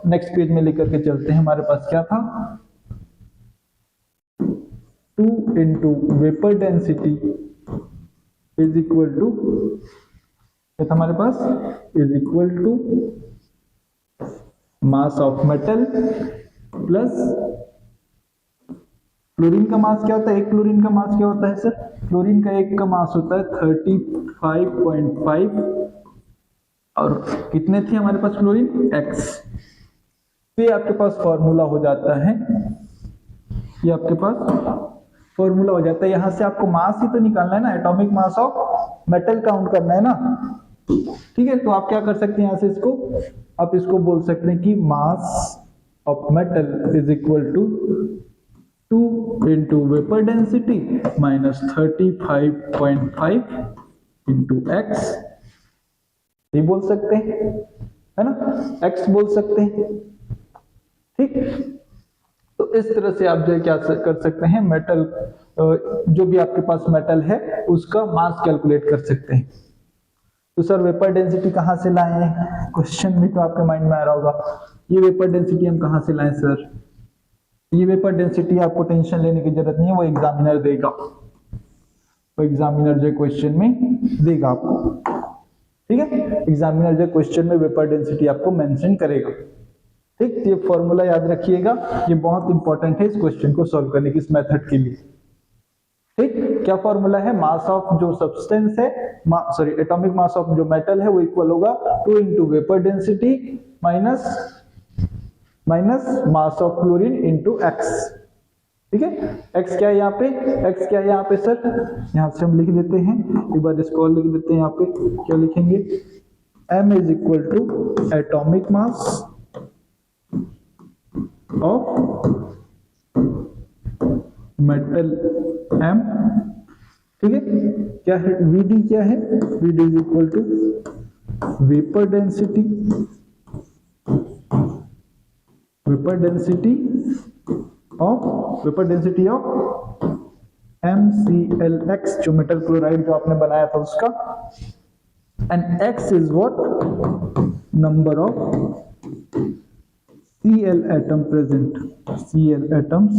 नेक्स्ट पेज में लेकर के चलते हैं। हमारे पास क्या था, 2 into vapour density is equal to, क्या था हमारे पास, is equal to mass of metal plus chlorine का मास क्या होता है, एक क्लोरीन का मास क्या होता है सर, क्लोरीन का एक का मास होता है 35.5, और कितने थे हमारे पास क्लोरीन, X। तो ये आपके पास फॉर्मूला हो जाता है, ये आपके पास फॉर्मूला हो जाता है। यहां से आपको मास ही तो निकालना है ना, atomic mass of metal count करना है ना। ठीक है, तो आप क्या कर सकते हैं, यहां से इसको आप इसको बोल सकते हैं कि mass of metal is equal to 2 into vapour density minus 35.5 into X, ये बोल सकते हैं, है ना, X बोल सकते हैं। ठीक, तो इस तरह से आप जो क्या कर सकते हैं, मेटल जो भी आपके पास मेटल है उसका मास कैलकुलेट कर सकते हैं। तो सर वेपर डेंसिटी कहाँ से लाए? क्वेश्चन भी तो आपके माइंड में आ रहा होगा, ये वेपर डेंसिटी हम कहाँ से लाएं सर? ये वेपर डेंसिटी आपको टेंशन लेने की जरूरत नहीं है, वो एग्जामिनर देगा, वो एग्जामिनर जो क्वेश्चन में देगा आपको, ठीक है। एग्जामिनर जो क्वेश्चन में वेपर डेंसिटी आपको मेंशन करेगा, ठीक। ये फॉर्मूला याद रखिएगा, ये बहुत इंपॉर्टेंट है इस क्वेश्चन को सॉल्व करने की, इस मेथड के लिए, ठीक। क्या फॉर्मूला है? मास ऑफ जो सब्सटेंस है, सॉरी एटॉमिक मास ऑफ जो मेटल है वो इक्वल होगा 2 into vapour density minus mass of chlorine into x, ठीक है। एक्स क्या है यहाँ पे? एक्स क्या है यहाँ पे सर? यहाँ से हम लिख देते हैं, एक बार इसको और लिख देते हैं। यहाँ पे क्या लिखेंगे? m is equal to atomic mass of metal m, ठीक है। क्या है Vd? क्या है Vd is equal to vapour density of MClX, जो मेटल क्लोराइड जो आपने बनाया था उसका, and X is what? Number of Cl atom present, Cl atoms,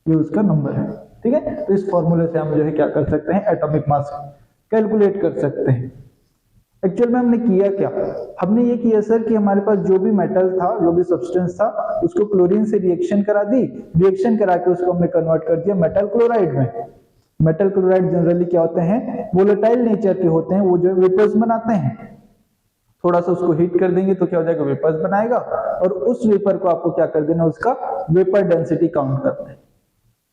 ये उसका नंबर है, ठीक है। तो इस फॉर्मूले से हम जो है क्या कर सकते हैं? एटॉमिक मास कैलकुलेट कर सकते हैं। एक्चुअल में हमने किया क्या? हमने ये किया सर कि हमारे पास जो भी मेटल था, जो भी सब्सटेंस था, उसको क्लोरीन से रिएक्शन करा दी, रिएक्शन करा के उसको हमने कन्वर्ट कर दिया मेटल क्लोराइड में। मेटल क्लोराइड जनरली क्या होते हैं? वोलेटाइल नेचर के होते हैं, वो जो वेपर्स बनाते हैं। थोड़ा सा उसको हीट कर देंगे तो क्या हो जाएगा? वेपर्स बनाएगा, और उस वेपर को आपको क्या कर देना? उसका वेपर डेंसिटी काउंट करना है,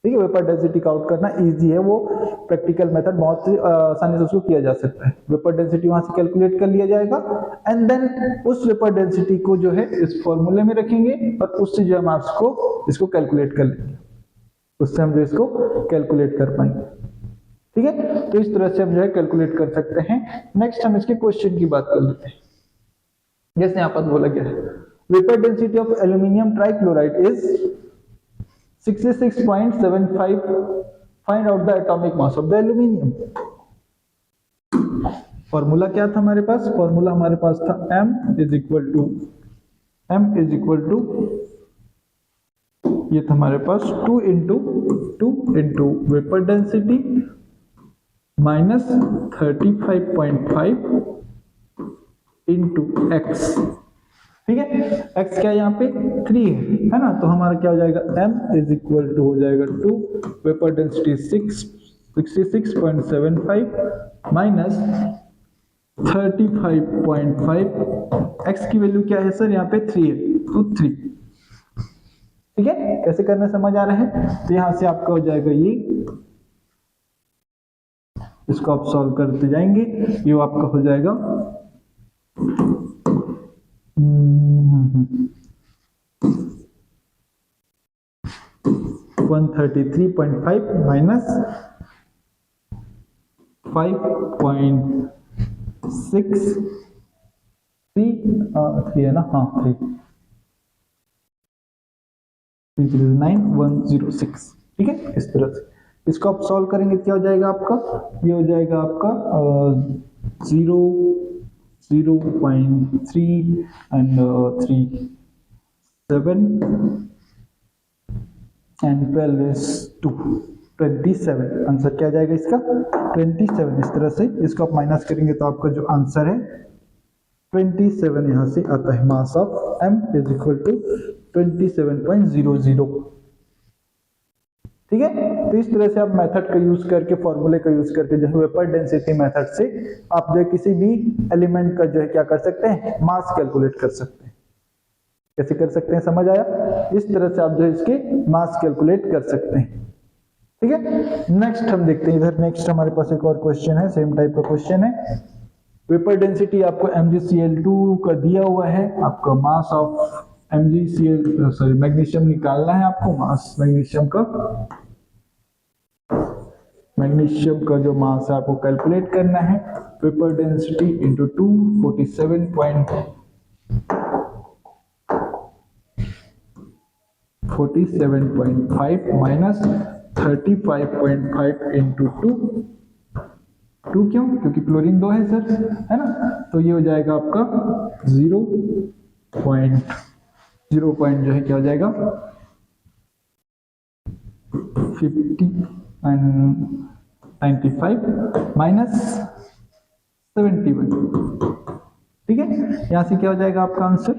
ठीक है। वेपर डेंसिटी काउंट करना इजी है, वो प्रैक्टिकल मेथड बहुत आसानी से उसको किया जा सकता है। वेपर डेंसिटी वहां से कैलकुलेट कर लिया जाएगा, एंड देन उस वेपर डेंसिटी को जो है इस फॉर्मूले में रखेंगे, और उससे जो हम इसको कैलकुलेट कर लेंगे, उससे हम जो इसको कैलकुलेट कर पाएंगे, ठीक है। तो इस तरह से हम जो है कैलकुलेट कर सकते हैं। नेक्स्ट हम इसके क्वेश्चन की बात कर लेते हैं। जैसे यहाँ पर बोला गया है, vapour density of aluminium trichloride is 66.75, find out the atomic mass of the aluminium. Formula क्या था हमारे पास? फॉर्मूला हमारे पास था m इज इक्वल टू ये था हमारे पास 2 into vapour density minus 35.5 into x, ठीक है। x क्या है यहाँ पे? 3 है ना, तो हमारा क्या हो जाएगा? m इज इक्वल टू हो जाएगा 2, वेपर डेंसिटी 66.75 माइनस 35.5, x की वैल्यू क्या है सर? यहाँ पे 3 है, तो 3, ठीक है। कैसे करना समझ आ रहा है? तो यहां से आपका हो जाएगा ये, इसको आप सॉल्व करते जाएंगे, ये आपका हो जाएगा 133.5 माइनस 5.63 है ना, हाँ 339,106, ठीक है। इस तरह से इसको आप सॉल्व करेंगे, क्या हो जाएगा आपका? ये हो जाएगा आपका 0.3 एंड 37 एंड 12 is 2, 27। आंसर क्या जाएगा इसका? 27। इस तरह से इसको आप माइनस करेंगे तो आपका जो आंसर है 27 यहां से आता है। Mass of m is equal to 27.00, ठीक है। तो इस तरह से आप मेथड का यूज करके, फॉर्मूले का यूज करके जो है वेपर डेंसिटी मेथड से आप जो है किसी भी एलिमेंट का जो है क्या कर सकते हैं? मास कैलकुलेट कर सकते हैं। कैसे कर सकते हैं समझ आया? इस तरह से आप जो है इसके मास कैलकुलेट कर सकते हैं, ठीक है। नेक्स्ट हम देखते हैं इधर। नेक्स्ट हमारे पास एक और क्वेश्चन है, सेम टाइप का क्वेश्चन है। वेपर डेंसिटी आपको MgCl2 का दिया हुआ है, आपका मास ऑफ मैग्नीशियम निकालना है आपको, मास मैग्नीशियम का जो मास है आपको कैलकुलेट करना है। Vapour density into 2, 47.5 minus 35.5 into 2, 2 क्यों? क्योंकि क्लोरीन 2 है सर, है ना। तो ये हो जाएगा आपका 0 पॉइंट जो है क्या हो जाएगा 50 एंड 95 माइनस 71। ठीक है, यहां से क्या हो जाएगा आपका आंसर,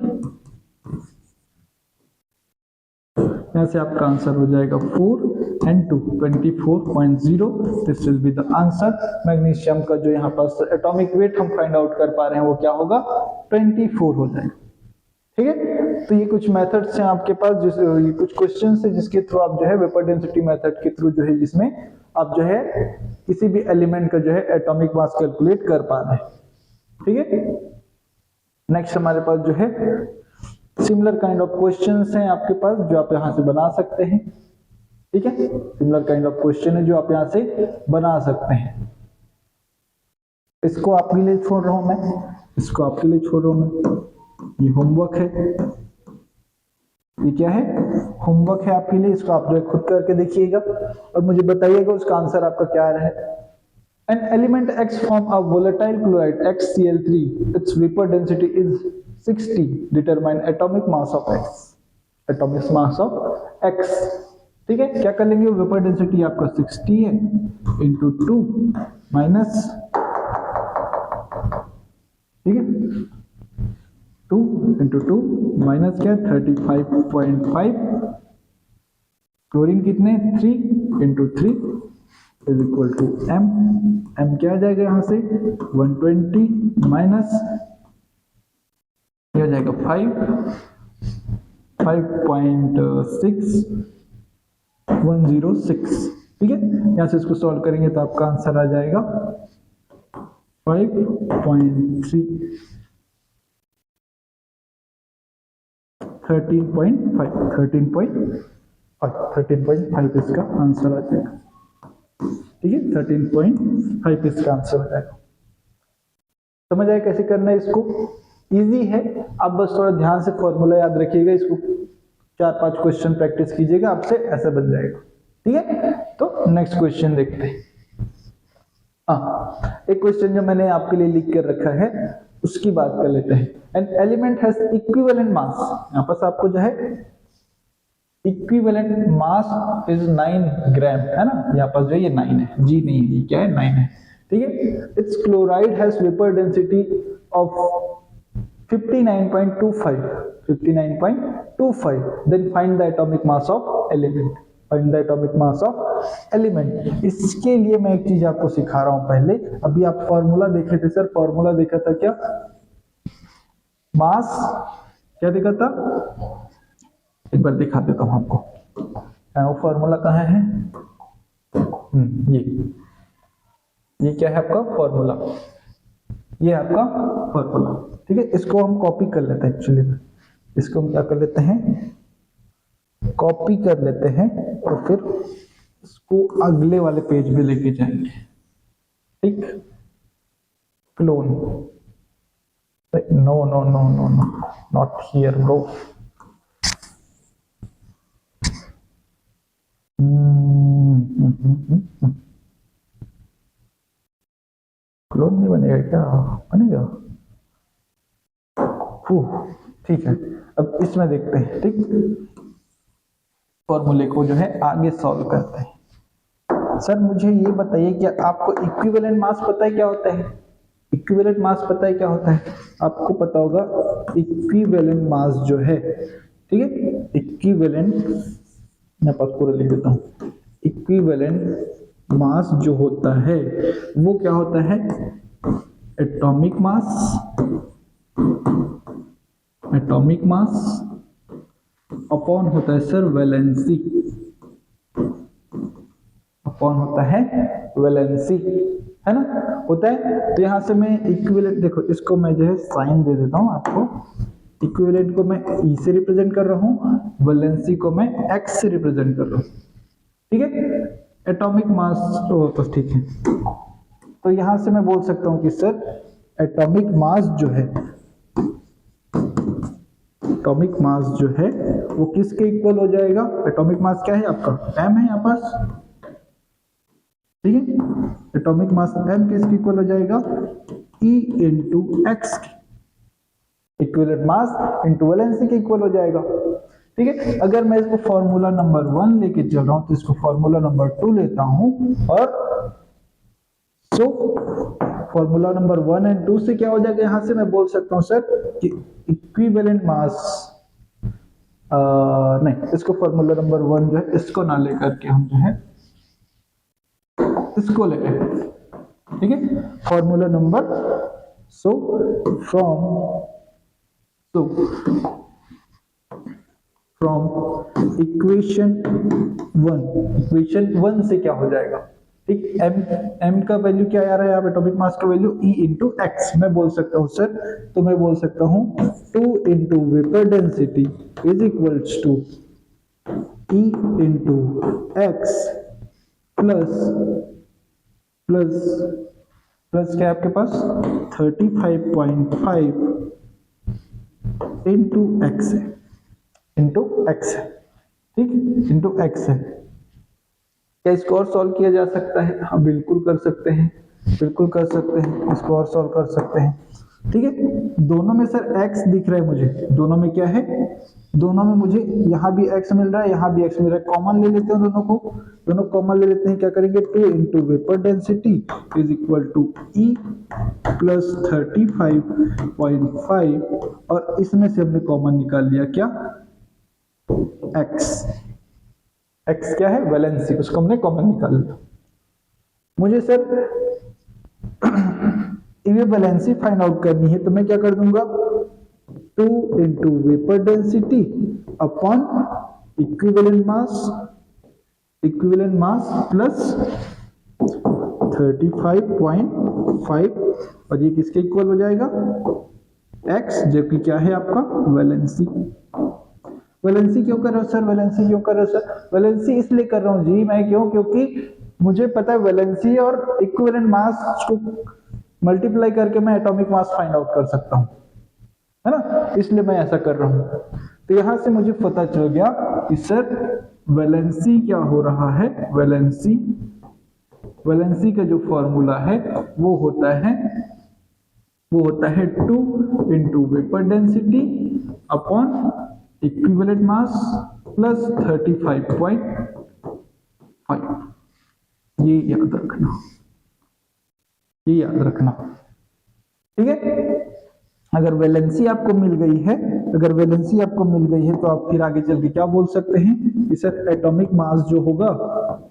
यहां से आपका आंसर हो जाएगा 4 and 2 24.0। This will be the answer. Magnesium का जो यहाँ पर एटॉमिक वेट हम फाइंड आउट कर पा रहे हैं वो क्या होगा 24 हो जाएगा। ठीक है, तो ये कुछ मेथड्स हैं आपके पास, ये कुछ क्वेश्चंस है जिसके थ्रू आप जो है वेपर डेंसिटी मेथड के थ्रू जो है जिसमें आप जो है किसी भी एलिमेंट का जो है एटॉमिक मास कैलकुलेट कर पा रहे हैं। ठीक है, नेक्स्ट हमारे पास जो है सिमिलर काइंड ऑफ क्वेश्चंस हैं आपके पास जो आप यहां से बना सकते हैं। ठीक है, सिमिलर काइंड ऑफ क्वेश्चन है जो आप यहां से बना सकते हैं। इसको आपके लिए छोड़ रहा हूं मैं, इसको आपके लिए छोड़ रहा हूं मैं। ये होमवर्क है, ये क्या है होमवर्क है आपके लिए, इसको आप जो है खुद करके देखिएगा और मुझे बताइएगा उसका आंसर आपका क्या रहा है। An element X form a volatile chloride XCl3. Its vapor density is 60. Determine atomic mass of X. Atomic mass of X. ठीक है, क्या कर लेंगे, वेपर डेंसिटी आपका 60 है इंटू 2 माइनस, ठीक है 2 इंटू 2 माइनस क्या 35.5, क्लोरीन कितने 3 into 3 is equal to m। m क्या आ जाएगा यहां से 120 माइनस क्या आ जाएगा 5.6106। ठीक है, यहां से इसको सॉल्व करेंगे तो आपका आंसर आ जाएगा 5.3 13.5 इसका आंसर आ जाएगा। ठीक है, 13.5 इसका आंसर हो जाएगा। समझ आए कैसे करना है इसको, इजी है। आप बस थोड़ा ध्यान से फॉर्मूला याद रखिएगा, इसको 4-5 क्वेश्चन प्रैक्टिस कीजिएगा, आपसे ऐसा बन जाएगा। ठीक है, तो नेक्स्ट क्वेश्चन देखते हैं। एक क्वेश्चन जो मैंने आपके लिए लिख कर रखा है उसकी बात कर लेते हैं। An element has equivalent mass, यहाँ पर आपको जो है इक्विवेलेंट मास इज 9 ग्राम, है ना, यहाँ पर जो ये 9 है, जी नहीं है, क्या है 9 है। ठीक है, its chloride has vapour density of 59.25, then find the atomic mass of element. Find the atomic mass of element. इसके लिए मैं एक चीज आपको सिखा रहा हूं पहले। अभी आप फॉर्मूला देखे थे सर, फॉर्मूला देखा था क्या, मास क्या देखा था, एक बार दिखा देता हूं आपको। वो फॉर्मूला कहाँ है, ये क्या है आपका फॉर्मूला, ये आपका फॉर्मूला। ठीक है, इसको हम कॉपी कर लेते हैं। एक्चुअली इसको हम क्या कर लेते हैं, कॉपी कर लेते हैं और फिर इसको अगले वाले पेज पे लेके जाएंगे। ठीक, clone, no no no no no not here bro. Clone नहीं बनेगा क्या, बनेगा, ठीक है। अब इसमें देखते हैं। ठीक, फॉर्मूले को जो है आगे सॉल्व करते हैं। सर मुझे ये बताइए कि आपको इक्विवेलेंट मास पता है क्या होता है, इक्विवेलेंट मास पता है क्या होता है, आपको पता होगा इक्विवेलेंट मास जो है, ठीक है, इक्विवेलेंट, मैं पास पूरा लिख देता हूं, इक्विवेलेंट मास जो होता है वो क्या होता है, एटॉमिक मास, एटॉमिक मास अपॉन होता है सर वैलेंसी, अपॉन होता है वैलेंसी, है ना, होता है। तो यहां से मैं इक्विवेलेंट, देखो इसको मैं जो है साइन दे देता हूं आपको, इक्विवेलेंट को मैं ई से रिप्रेजेंट कर रहा हूं, वैलेंसी को मैं एक्स से रिप्रेजेंट कर रहा हूं। ठीक है, एटॉमिक मास तो ठीक है। तो यहां से मैं बोल सकता हूं कि सर एटॉमिक मास जो है, एटॉमिक मास जो है वो किसके इक्वल हो जाएगा, एटॉमिक मास क्या है आपका m है यहाँ पास, ठीक है। एटॉमिक मास m किसके इक्वल हो जाएगा, E into x, equivalent mass into valency के इक्वल हो जाएगा। ठीक है, अगर मैं इसको फॉर्मूला नंबर 1 लेके चल रहा हूं तो इसको फॉर्मूला नंबर 2 लेता हूं, और सो फॉर्मूला नंबर 1 एंड 2 से क्या हो जाएगा, यहां से मैं बोल सकता हूं सर कि इक्विवेलेंट मास, नहीं इसको फॉर्मूला नंबर 1 जो है इसको ना लेकर के हम जो है इसको ले लें। ठीक है, फॉर्मूला नंबर फ्रॉम इक्वेशन 1 से क्या हो जाएगा, ठीक, m का वैल्यू क्या आ रहा है यहाँ पे, एटॉमिक मास का वैल्यू E इंटू एक्स, मैं बोल सकता हूँ सर, तो मैं बोल सकता हूँ 2 into vapour density is equals to E into X plus क्या है आपके पास 35.5 इंटू एक्स है, ठीक, इंटू एक्स है। क्या इसको और सॉल्व किया जा सकता है, हाँ बिल्कुल कर सकते हैं, इसको और सॉल्व कर सकते हैं। ठीक है, दोनों में सर x दिख रहा है मुझे, दोनों में क्या है, दोनों में मुझे यहाँ भी x मिल रहा है, यहाँ भी x मिल रहा है, कॉमन ले लेते हैं दोनों कॉमन ले लेते हैं, क्या करेंगे 2 into vapour density is equal to E plus 35.5, और इसमें से हमने कॉमन निकाल लिया क्या, x क्या है वैलेंसी, उसको हमने कॉमन निकाल लिया। मुझे सर ये वैलेंसी फाइंड आउट करनी है, तो मैं क्या कर दूंगा 2 into vapour density upon equivalent mass plus 35.5, और ये किसके इक्वल हो जाएगा, x, जो कि क्या है आपका वैलेंसी क्यों कर रहा हूं सर, वैलेंसी इसलिए कर रहा हूं जी मैं, क्योंकि मुझे पता है वैलेंसी और इक्विवेलेंट मास को मल्टीप्लाई करके मैं एटॉमिक मास फाइंड आउट कर सकता हूं, है ना, इसलिए मैं ऐसा कर रहा हूं। तो यहां से मुझे पता चल गया कि सर वैलेंसी क्या हो रहा है, वैलेंसी का जो फॉर्मूला है वो होता है 2 into vapour density upon equivalent mass plus 35.5, ये याद रखना, ठीक है। अगर वैलेंसी आपको मिल गई है, तो आप फिर आगे चल के क्या बोल सकते हैं कि सर एटॉमिक मास जो होगा,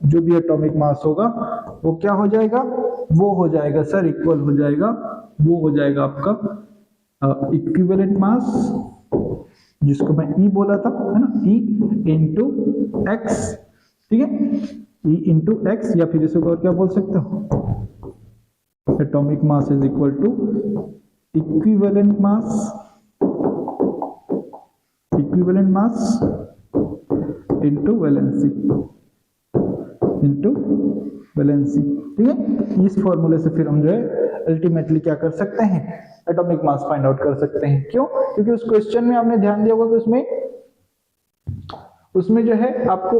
जो भी एटॉमिक मास होगा वो क्या हो जाएगा, वो हो जाएगा सर इक्वल हो जाएगा, वो हो जाएगा आपका इक्विवेलेंट मास, जिसको मैं E बोला था, है ना, E इंटू एक्स, ठीक है, E इंटू एक्स, या फिर इसको और क्या बोल सकते हो, atomic mass is equal to equivalent mass into valency, ठीक है। इस फॉर्मूले से फिर हम जो है अल्टीमेटली क्या कर सकते हैं, एटॉमिक मास फाइंड आउट कर सकते हैं। क्यों, क्योंकि उस क्वेश्चन में आपने ध्यान दिया होगा कि उसमें जो है आपको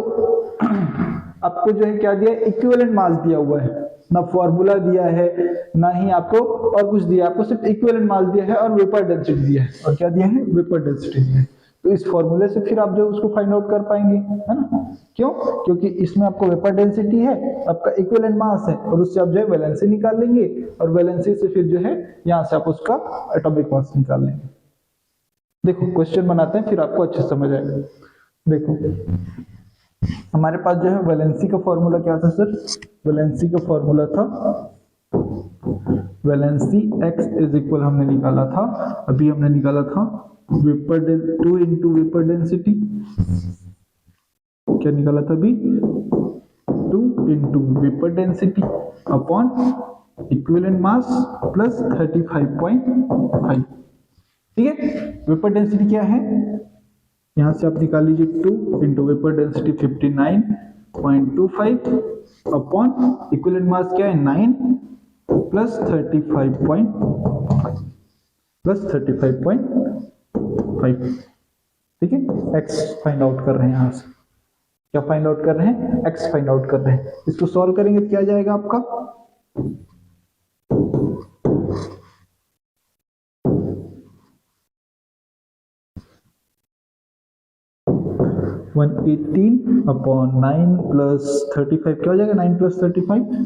जो है क्या दिया, इक्विवेलेंट मास दिया हुआ है, ना फॉर्मूला दिया है, ना ही आपको और कुछ दिया, आपको सिर्फ इक्विवेलेंट मास दिया है और वेपर डेंसिटी दिया है, और क्या दिया है, वेपर डेंसिटी दिया है। तो इस फॉर्मूले से फिर आप जो उसको फाइंड आउट कर पाएंगे, है ना, क्यों, क्योंकि इसमें आपको वेपर डेंसिटी है, आपका इक्विवेलेंट मास है, और उससे आप जो है वैलेंसी निकाल लेंगे, और वैलेंसी से फिर जो है यहां से आप उसका एटॉमिक मास निकाल लेंगे। देखो क्वेश्चन बनाते हैं, फिर आपको अच्छे समझ आएगा। देखो हमारे पास जो है वैलेंसी का फॉर्मूला क्या था सर, वैलेंसी का फॉर्मूला था, वैलेंसी x इज इक्वल हमने निकाला था, अभी हमने निकाला था 2 इंटू वेपर डेंसिटी, क्या निकाला था अभी, 2 into vapour density upon equivalent mass plus 35.5, ठीक है। वेपर डेंसिटी क्या है, यहां से आप निकाल लीजिए 2 into vapour density 59.25 upon equivalent mass क्या है 9 प्लस 35.5, ठीक है, x फाइंड आउट कर रहे हैं यहां से। क्या फाइंड आउट कर रहे हैं? x फाइंड आउट कर रहे हैं। इसको सॉल्व करेंगे तो क्या आ जाएगा आपका? 118 अपॉन 9 प्लस 35 क्या हो जाएगा? 9 प्लस 35 ये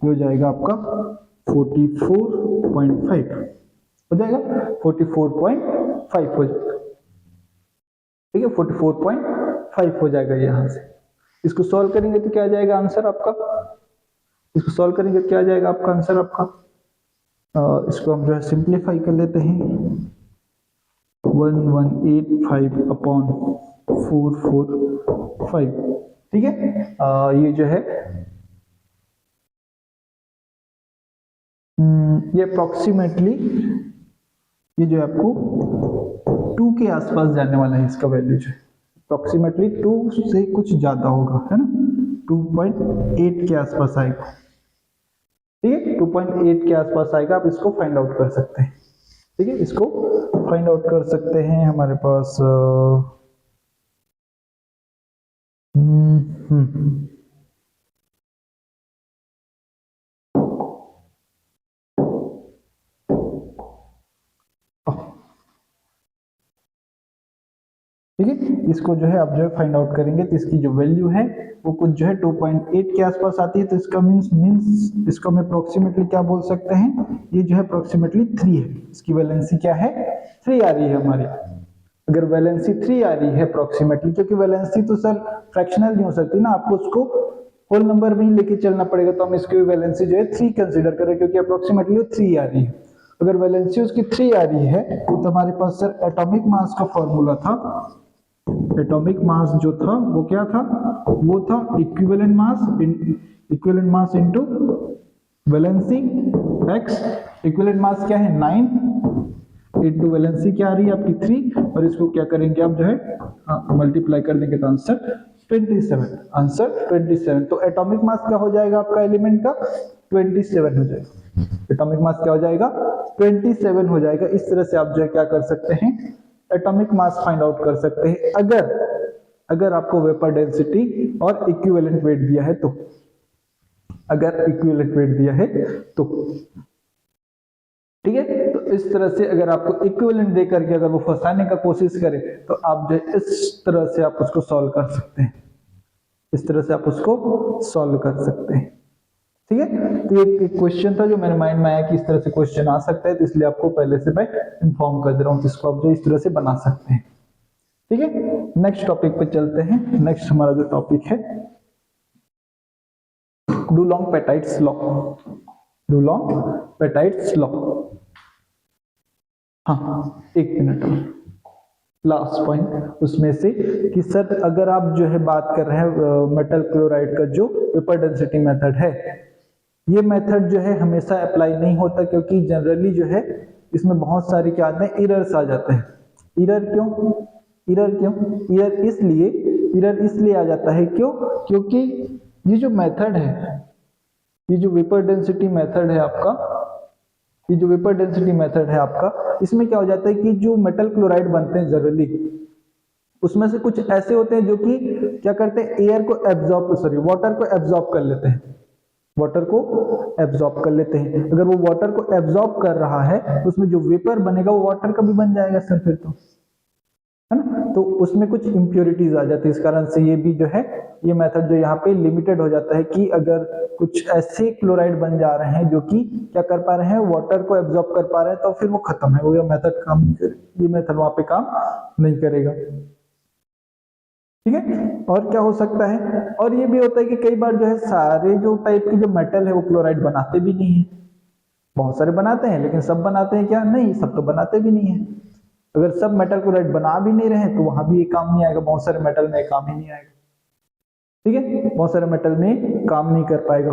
हो जाएगा आपका 44.5 हो जाएगा, 44.5 हो जाएगा, ठीक है, 44.5 हो जाएगा यहाँ से। इसको सॉल्व करेंगे तो क्या आ जाएगा आंसर आपका? इसको सॉल्व करेंगे तो क्या आ जाएगा आपका आंसर आपका? इसको हम जो है सिंप्लीफाई कर लेते हैं। 1185 अपॉन 445, ठीक है। ये जो है ये अप्रोक्सीमेटली ये जो है आपको 2 के आसपास जाने वाला है। इसका वैल्यू जो है अप्रोक्सीमेटली 2 से कुछ ज्यादा होगा, है ना, 2.8 के आसपास आएगा, ठीक है, 2.8 के आसपास आएगा। आप इसको फाइंड आउट कर सकते हैं, ठीक है, इसको फाइंड आउट कर सकते हैं। हमारे पास ठीक है, इसको जो है आप जो है फाइंड आउट करेंगे तो इसकी जो वैल्यू है वो कुछ जो है 2.8 के आसपास आती है। तो इसका मींस इसको हम अप्रोक्सीमेटली क्या बोल सकते हैं? ये जो है अप्रोक्सीमेटली 3 है। इसकी वैलेंसी क्या है? 3 आ रही है हमारी। अगर वैलेंसी 3 आ रही है अप्रोक्सीमेटली, क्योंकि वैलेंसी तो सर फ्रैक्शनल नहीं हो सकती ना, आपको उसको होल नंबर में ही लेके चलना पड़ेगा। तो हम इसकी वैलेंसी जो है 3 कंसीडर करें, क्योंकि अप्रोक्सीमेटली वो 3 आ रही है। अगर वैलेंसी उसकी 3 आ रही है तो हमारे पास सर एटॉमिक मास का फॉर्मूला था। एटॉमिक मास जो था वो क्या था? वो था equivalent mass into valency x। Equivalent mass क्या है? 9 इनटू वैलेंसी क्या आ रही है आपकी 3, और इसको क्या करेंगे आप जो है मल्टीप्लाई कर देंगे तो आंसर 27, आंसर 27। तो एटॉमिक मास क्या हो जाएगा आपका एलिमेंट का? 27 हो जाएगा। एटॉमिक मास क्या हो जाएगा? 27 हो जाएगा। इस तरह से आप जो है क्या कर सकते हैं? एटॉमिक मास फाइंड आउट कर सकते हैं, अगर आपको वेपर डेंसिटी और इक्विवेलेंट वेट दिया है तो। अगर इक्विवेलेंट वेट दिया है तो, ठीक है। तो इस तरह से अगर आपको इक्विवेलेंट दे करके अगर वो फंसाने का कोशिश करे तो आप जो इस तरह से आप उसको सॉल्व कर सकते हैं, इस तरह से आप उसको सॉल्व कर सकते हैं, ठीक है। तो ये एक क्वेश्चन था जो मेरे माइंड में आया कि इस तरह से क्वेश्चन आ सकता है, तो इसलिए आपको पहले से मैं इन्फॉर्म कर दे रहा हूँ, जिसको आप जो इस तरह से बना सकते हैं, ठीक है। नेक्स्ट टॉपिक पे चलते हैं। नेक्स्ट हमारा जो टॉपिक है डुलोंग-पेटाइट्स लॉ। डुलोंग-पेटाइट्स लॉ, हाँ एक मिनट, लास्ट पॉइंट उसमें से कि सर अगर आप जो है बात कर रहे हैं मेटल क्लोराइड का जो वेपर डेंसिटी मेथड है, ये मेथड जो है हमेशा अप्लाई नहीं होता, क्योंकि जनरली जो है इसमें बहुत सारे क्या आते हैं? एरर्स आ जाते हैं। एरर क्यों? एरर इसलिए आ जाता है क्यों? क्योंकि ये जो मेथड है, ये जो वेपर डेंसिटी मेथड है आपका, इसमें क्या हो जाता है कि जो मेटल क्लोराइड बनते हैं जनरली, उसमें से कुछ ऐसे होते हैं जो कि क्या करते हैं? वाटर को एब्जॉर्ब कर लेते हैं। अगर वो वाटर को एब्जॉर्ब कर रहा है तो उसमें जो वेपर बनेगा वो वाटर का भी बन जाएगा सर, फिर तो, है ना। तो उसमें कुछ इंप्योरिटीज आ जाती है। इस कारण से ये भी जो है ये मेथड जो यहाँ पे लिमिटेड हो जाता है कि अगर कुछ ऐसे क्लोराइड बन जा रहे हैं जो कि क्या कर पा रहे हैं? वाटर को एब्जॉर्ब कर पा रहे हैं, तो फिर वो खत्म है, वो ये मेथड काम नहीं करेगा, ये मेथड वहां पे काम नहीं करेगा, ठीक है। और क्या हो सकता है? और ये भी होता है कि कई बार जो है सारे जो टाइप के जो मेटल है वो क्लोराइड बनाते भी नहीं है। बहुत सारे बनाते हैं, लेकिन सब बनाते हैं क्या? नहीं, सब तो बनाते भी नहीं है। अगर सब मेटल क्लोराइड बना भी नहीं रहे तो वहां भी ये काम नहीं आएगा, बहुत सारे मेटल में काम ही नहीं आएगा, ठीक है, बहुत सारे मेटल में काम नहीं कर पाएगा।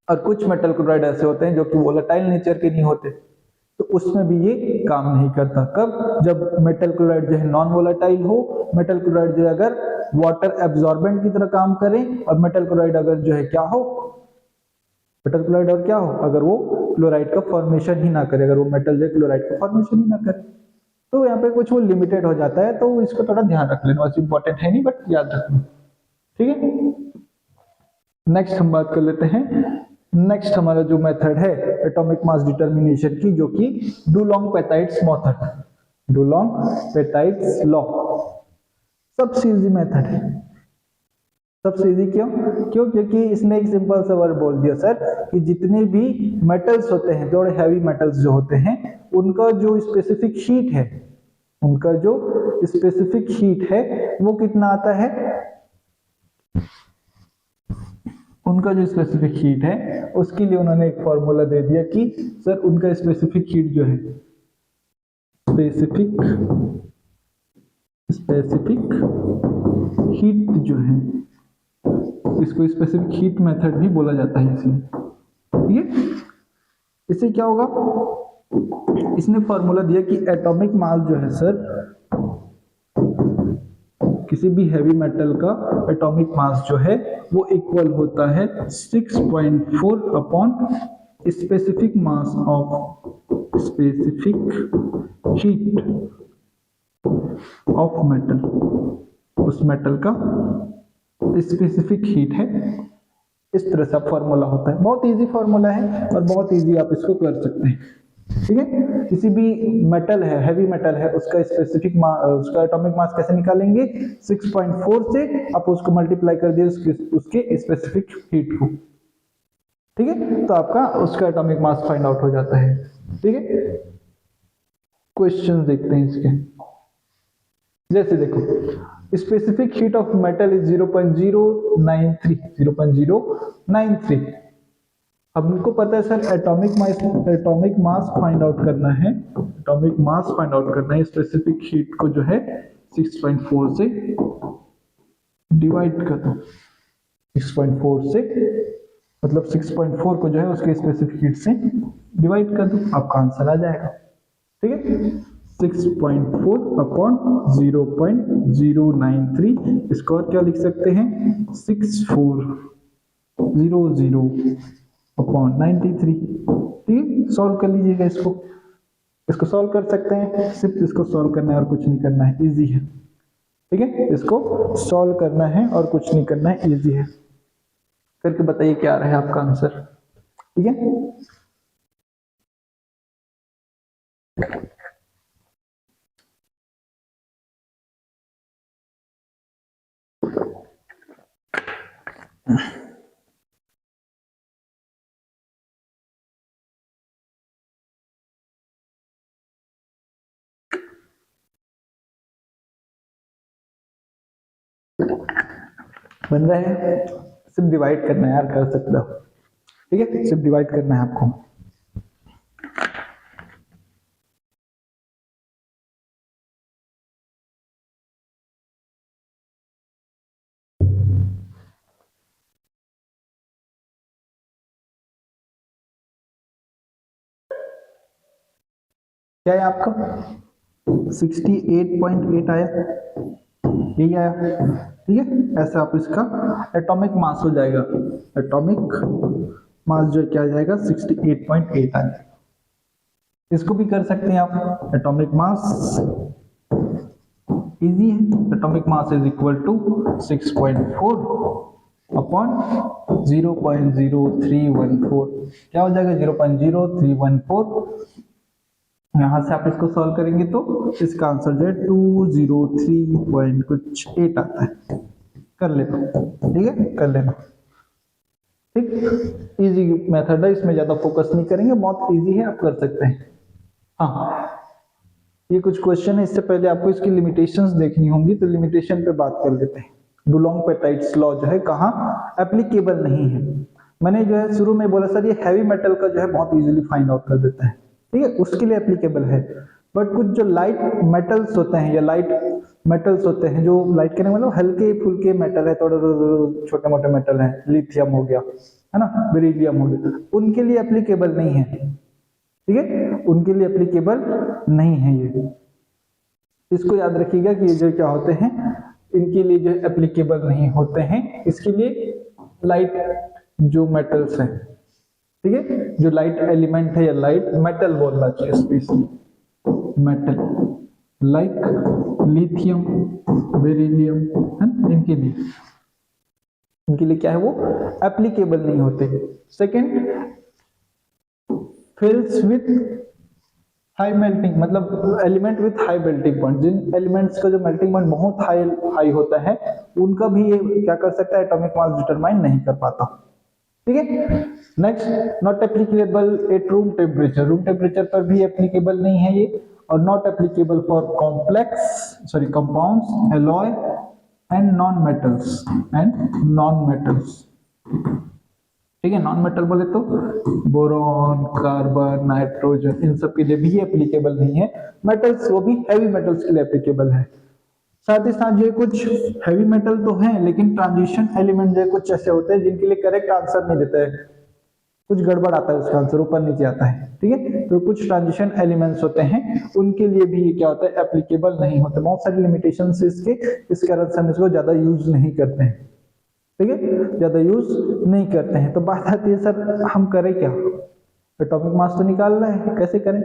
और कुछ मेटल क्लोराइड ऐसे होते हैं जो कि वोलेटाइल नेचर के नहीं होते, तो उसमें भी ये काम नहीं करता। कब? जब मेटल क्लोराइड जो है नॉन वोलेटाइल हो, मेटल क्लोराइड जो है अगर वाटर एब्जॉर्बेंट की तरह काम करे, और मेटल क्लोराइड अगर जो है क्या हो? अगर वो क्लोराइड का फॉर्मेशन ही ना करे, अगर वो मेटल जो क्लोराइड का फॉर्मेशन ही ना करे, तो यहाँ पे कुछ वो लिमिटेड हो जाता है। तो इसको थोड़ा ध्यान रख लेना, वैसे इंपॉर्टेंट है नहीं बट याद रखना, ठीक है। नेक्स्ट हम बात कर लेते हैं, नेक्स्ट हमारा जो मेथड है एटॉमिक मास डिटर्मिनेशन की, जो कि डुलोंग-पेटाइट्स मेथड, डुलोंग-पेटाइट्स लॉ। सबसे इजी मेथड है। सबसे इजी क्यों? क्योंकि इसने एक सिंपल सा वर्ड बोल दिया सर कि जितने भी मेटल्स होते हैं, थोड़े हैवी मेटल्स जो होते हैं, उनका जो स्पेसिफिक हीट है, उनका जो स्पेसिफिक हीट है वो कितना आता है, उनका जो स्पेसिफिक हीट है उसके लिए उन्होंने एक फॉर्मूला दे दिया कि सर उनका स्पेसिफिक हीट जो है, स्पेसिफिक हीट जो है, इसको स्पेसिफिक हीट मेथड भी बोला जाता है इसमें। ठीक है, इससे क्या होगा, इसने फॉर्मूला दिया कि एटॉमिक मास जो है सर, किसी भी हैवी मेटल का एटॉमिक मास जो है वो इक्वल होता है 6.4 upon specific mass of specific heat of metal, उस मेटल का स्पेसिफिक हीट है। इस तरह से फॉर्मूला होता है, बहुत इजी फॉर्मूला है और बहुत इजी आप इसको कर सकते हैं। ठीक है, किसी भी मेटल है, हैवी मेटल है, उसका स्पेसिफिक उसका एटॉमिक मास कैसे निकालेंगे, 6.4 से आप उसको मल्टीप्लाई कर दिए उसके स्पेसिफिक हीट को। ठीक है, तो आपका उसका एटॉमिक मास फाइंड आउट हो जाता है। ठीक है, क्वेश्चन देखते हैं इसके। जैसे देखो, specific heat of metal is 0.093। हमको पता है sir atomic mass find out करना है, एटॉमिक मास फाइंड आउट करना है, स्पेसिफिक हीट को जो है 6.4 से डिवाइड कर दो। 6.4 से मतलब 6.4 को जो है उसके स्पेसिफिक हीट से डिवाइड कर दो, आपका आंसर आ जाएगा। ठीक है, 6.4 अपॉन 0.093, इसको और क्या लिख सकते हैं, 6400 अपॉन 93। ठीक है, सॉल्व कर लीजिएगा इसको, इसको सॉल्व कर सकते हैं, सिर्फ इसको सॉल्व करना है और कुछ नहीं करना है, इजी है। ठीक है, इसको सॉल्व करना है और कुछ नहीं करना है, इजी है। करके बताइए क्या आ रहा है आपका आंसर। ठीक है, बन रहा है, सिर्फ डिवाइड करना है यार, कर सकते हो। ठीक है, सिर्फ डिवाइड करना है आपको। क्या है आपका, 68.8 आया, यही आया। ठीक है, ऐसे आप इसका एटॉमिक मास हो जाएगा, एटॉमिक मास जो क्या आ जाएगा, 68.8 आ जाएगा। इसको भी कर सकते हैं आप, एटॉमिक मास इजी है, atomic mass is equal to 6.4 upon 0.0314, क्या हो जाएगा 0.0314। यहां से आप इसको सॉल्व करेंगे तो इसका आंसर जो है 203.8 आता है। कर लेना, ठीक है, कर लेना। ठीक, इजी मेथड है, इसमें ज्यादा फोकस नहीं करेंगे, बहुत इजी है, आप कर सकते हैं। हाँ, ये कुछ क्वेश्चन है, इससे पहले आपको इसकी लिमिटेशंस देखनी होंगी, तो लिमिटेशन पे बात कर लेते हैं। डुलोंग-पेटाइट्स लॉ जो है कहाँ एप्लीकेबल नहीं है। मैंने जो है शुरू में बोला सर ये हैवी मेटल का जो है बहुत इजीली फाइंड आउट कर देता है, ठीक है, उसके लिए एप्लीकेबल है। बट कुछ जो लाइट मेटल्स होते हैं या लाइट मेटल्स होते हैं, जो लाइट कहने मतलब हल्के फुल्के मेटल है, थोड़े छोटे मोटे मेटल है, लिथियम हो गया, है ना, बेरिलियम हो गया, उनके लिए एप्लीकेबल नहीं है। ठीक है, उनके लिए एप्लीकेबल नहीं है ये, इसको याद रखिएगा कि ये जो क्या होते हैं, इनके लिए जो एप्लीकेबल नहीं होते हैं। इसके लिए लाइट जो मेटल्स हैं, ठीक है, जो लाइट एलिमेंट है या लाइट मेटल बोलना चाहिए, specially metal like lithium, beryllium, है, इनके लिए उनके लिए क्या है वो एप्लीकेबल नहीं होते। Second, fills with high melting, मतलब element with high melting point, जिन एलिमेंट्स का जो मेल्टिंग पॉइंट बहुत हाई होता है उनका भी ये क्या कर सकता है, एटॉमिक मास डिटरमाइन नहीं कर पाता। ठीक है। Next, not applicable at room temperature, room temperature पर भी एप्लीकेबल नहीं है ये, और not applicable for compounds, alloy and non metals. ठीक है, नॉन मेटल बोले तो बोरॉन, कार्बन, नाइट्रोजन, इन सब के लिए भी एप्लीकेबल नहीं है। मेटल्स वो भी हैवी मेटल्स के लिए एप्लीकेबल है। साथ ही साथ जो कुछ हैवी मेटल तो हैं, लेकिन ट्रांजिशन एलिमेंट जो कुछ ऐसे होते हैं जिनके लिए करेक्ट आंसर नहीं देता है, कुछ गड़बड़ आता है उसका आंसर, ऊपर नीचे आता है। ठीक है, तो कुछ ट्रांजिशन एलिमेंट्स होते हैं उनके लिए भी ये क्या होता है, एप्लीकेबल नहीं होते। बहुत सारी लिमिटेशंस इसके, इस कारण से हम इसको ज्यादा यूज नहीं करते हैं। ठीक है, ज्यादा यूज नहीं करते हैं। तो बात आती है सर हम करें क्या, एटॉमिक मास तो निकालना है, कैसे करें?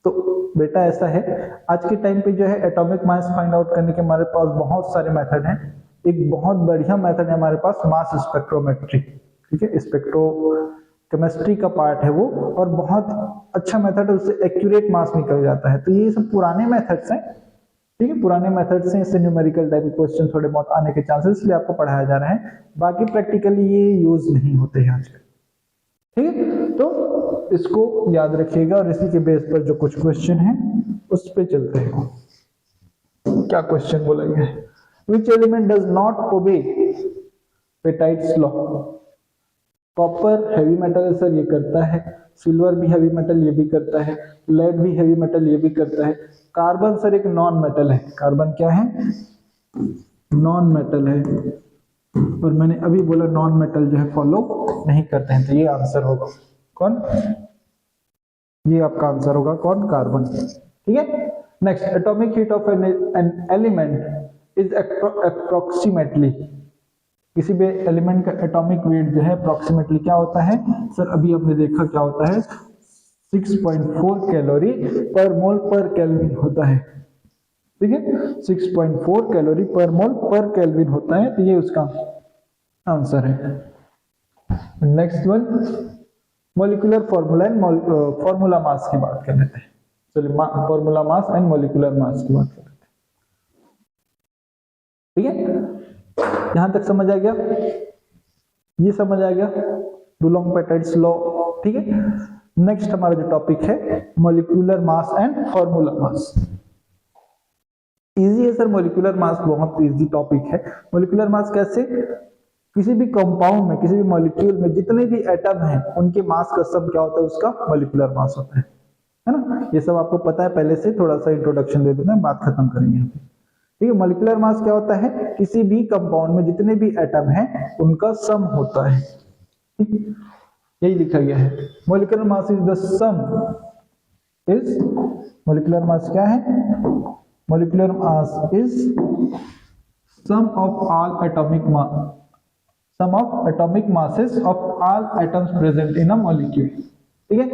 तो बेटा ऐसा है, आज के टाइम पे जो है एटॉमिक मास फाइंड आउट करने के हमारे पास बहुत सारे मेथड हैं। एक बहुत बढ़िया मेथड है हमारे पास मास स्पेक्ट्रोमेट्री। ठीक है, स्पेक्ट्रो केमिस्ट्री का पार्ट है वो, और बहुत अच्छा मेथड है, उससे एक्यूरेट मास निकल जाता है। तो ये सब पुराने मेथड्स हैं। ठीक है, पुराने मेथड से इससे न्यूमेरिकल टाइप के क्वेश्चन थोड़े बहुत आने के चांसेस, इसलिए आपको पढ़ाया जा रहा है। बाकी प्रैक्टिकली ये यूज नहीं होते हैं आजकल। ठीक है, तो इसको याद रखिएगा, और इसी के बेस पर जो कुछ क्वेश्चन है उस पे चलते हैं। क्या क्वेश्चन बोला गया है? Which element does not obey Petit's law? Copper heavy metal है सर, ये करता है। सिल्वर भी हैवी मेटल, ये भी करता है। लेड भी हैवी मेटल, ये भी करता है। कार्बन सर एक नॉन मेटल है। कार्बन क्या है? नॉन मेटल है, और मैंने अभी बोला नॉन मेटल जो है फॉलो नहीं करते हैं, तो ये आंसर होगा कौन? ये आपका आंसर होगा कौन? कार्बन। ठीक है। Next, atomic heat of an element is approximately, किसी भी एलिमेंट का एटॉमिक वेट जो है अप्रोक्सीमेटली क्या होता है सर? अभी हमने देखा क्या होता है, 6.4 कैलोरी पर मोल पर केल्विन होता है। ठीक है, 6.4 कैलोरी पर मोल पर केल्विन होता है, तो ये उसका आंसर है। Next one, molecular formula and formula mass की बात कर लेते हैं। चलिए, formula mass and molecular mass की बात कर लेते हैं। ठीक है, यहां तक समझ आ गया? ये समझ आ गया डुलोंग पेटाइट्स लॉ। ठीक है, नेक्स्ट हमारा जो टॉपिक है molecular mass and formula mass. Easy है सर, मॉलिक्यूलर मास बहुत इजी टॉपिक है। मॉलिक्यूलर मास कैसे? किसी भी कंपाउंड में, किसी भी मॉलिक्यूल में जितने भी एटम हैं उनके मास का सम क्या होता है, उसका मॉलिक्यूलर मास होता है ना? ये सब आपको पता है पहले से, थोड़ा सा इंट्रोडक्शन दे देते हैं, बात खत्म करेंगे। ठीक है, मॉलिक्यूलर मास क्या होता है? किसी भी कंपाउंड में जितने भी एटम हैं उनका सम होता है। यही लिखा गया है, molecular mass is the sum is, molecular mass क्या है? Molecular mass is sum of all atomic mass, sum of atomic masses of all atoms present in a molecule. ठीक है,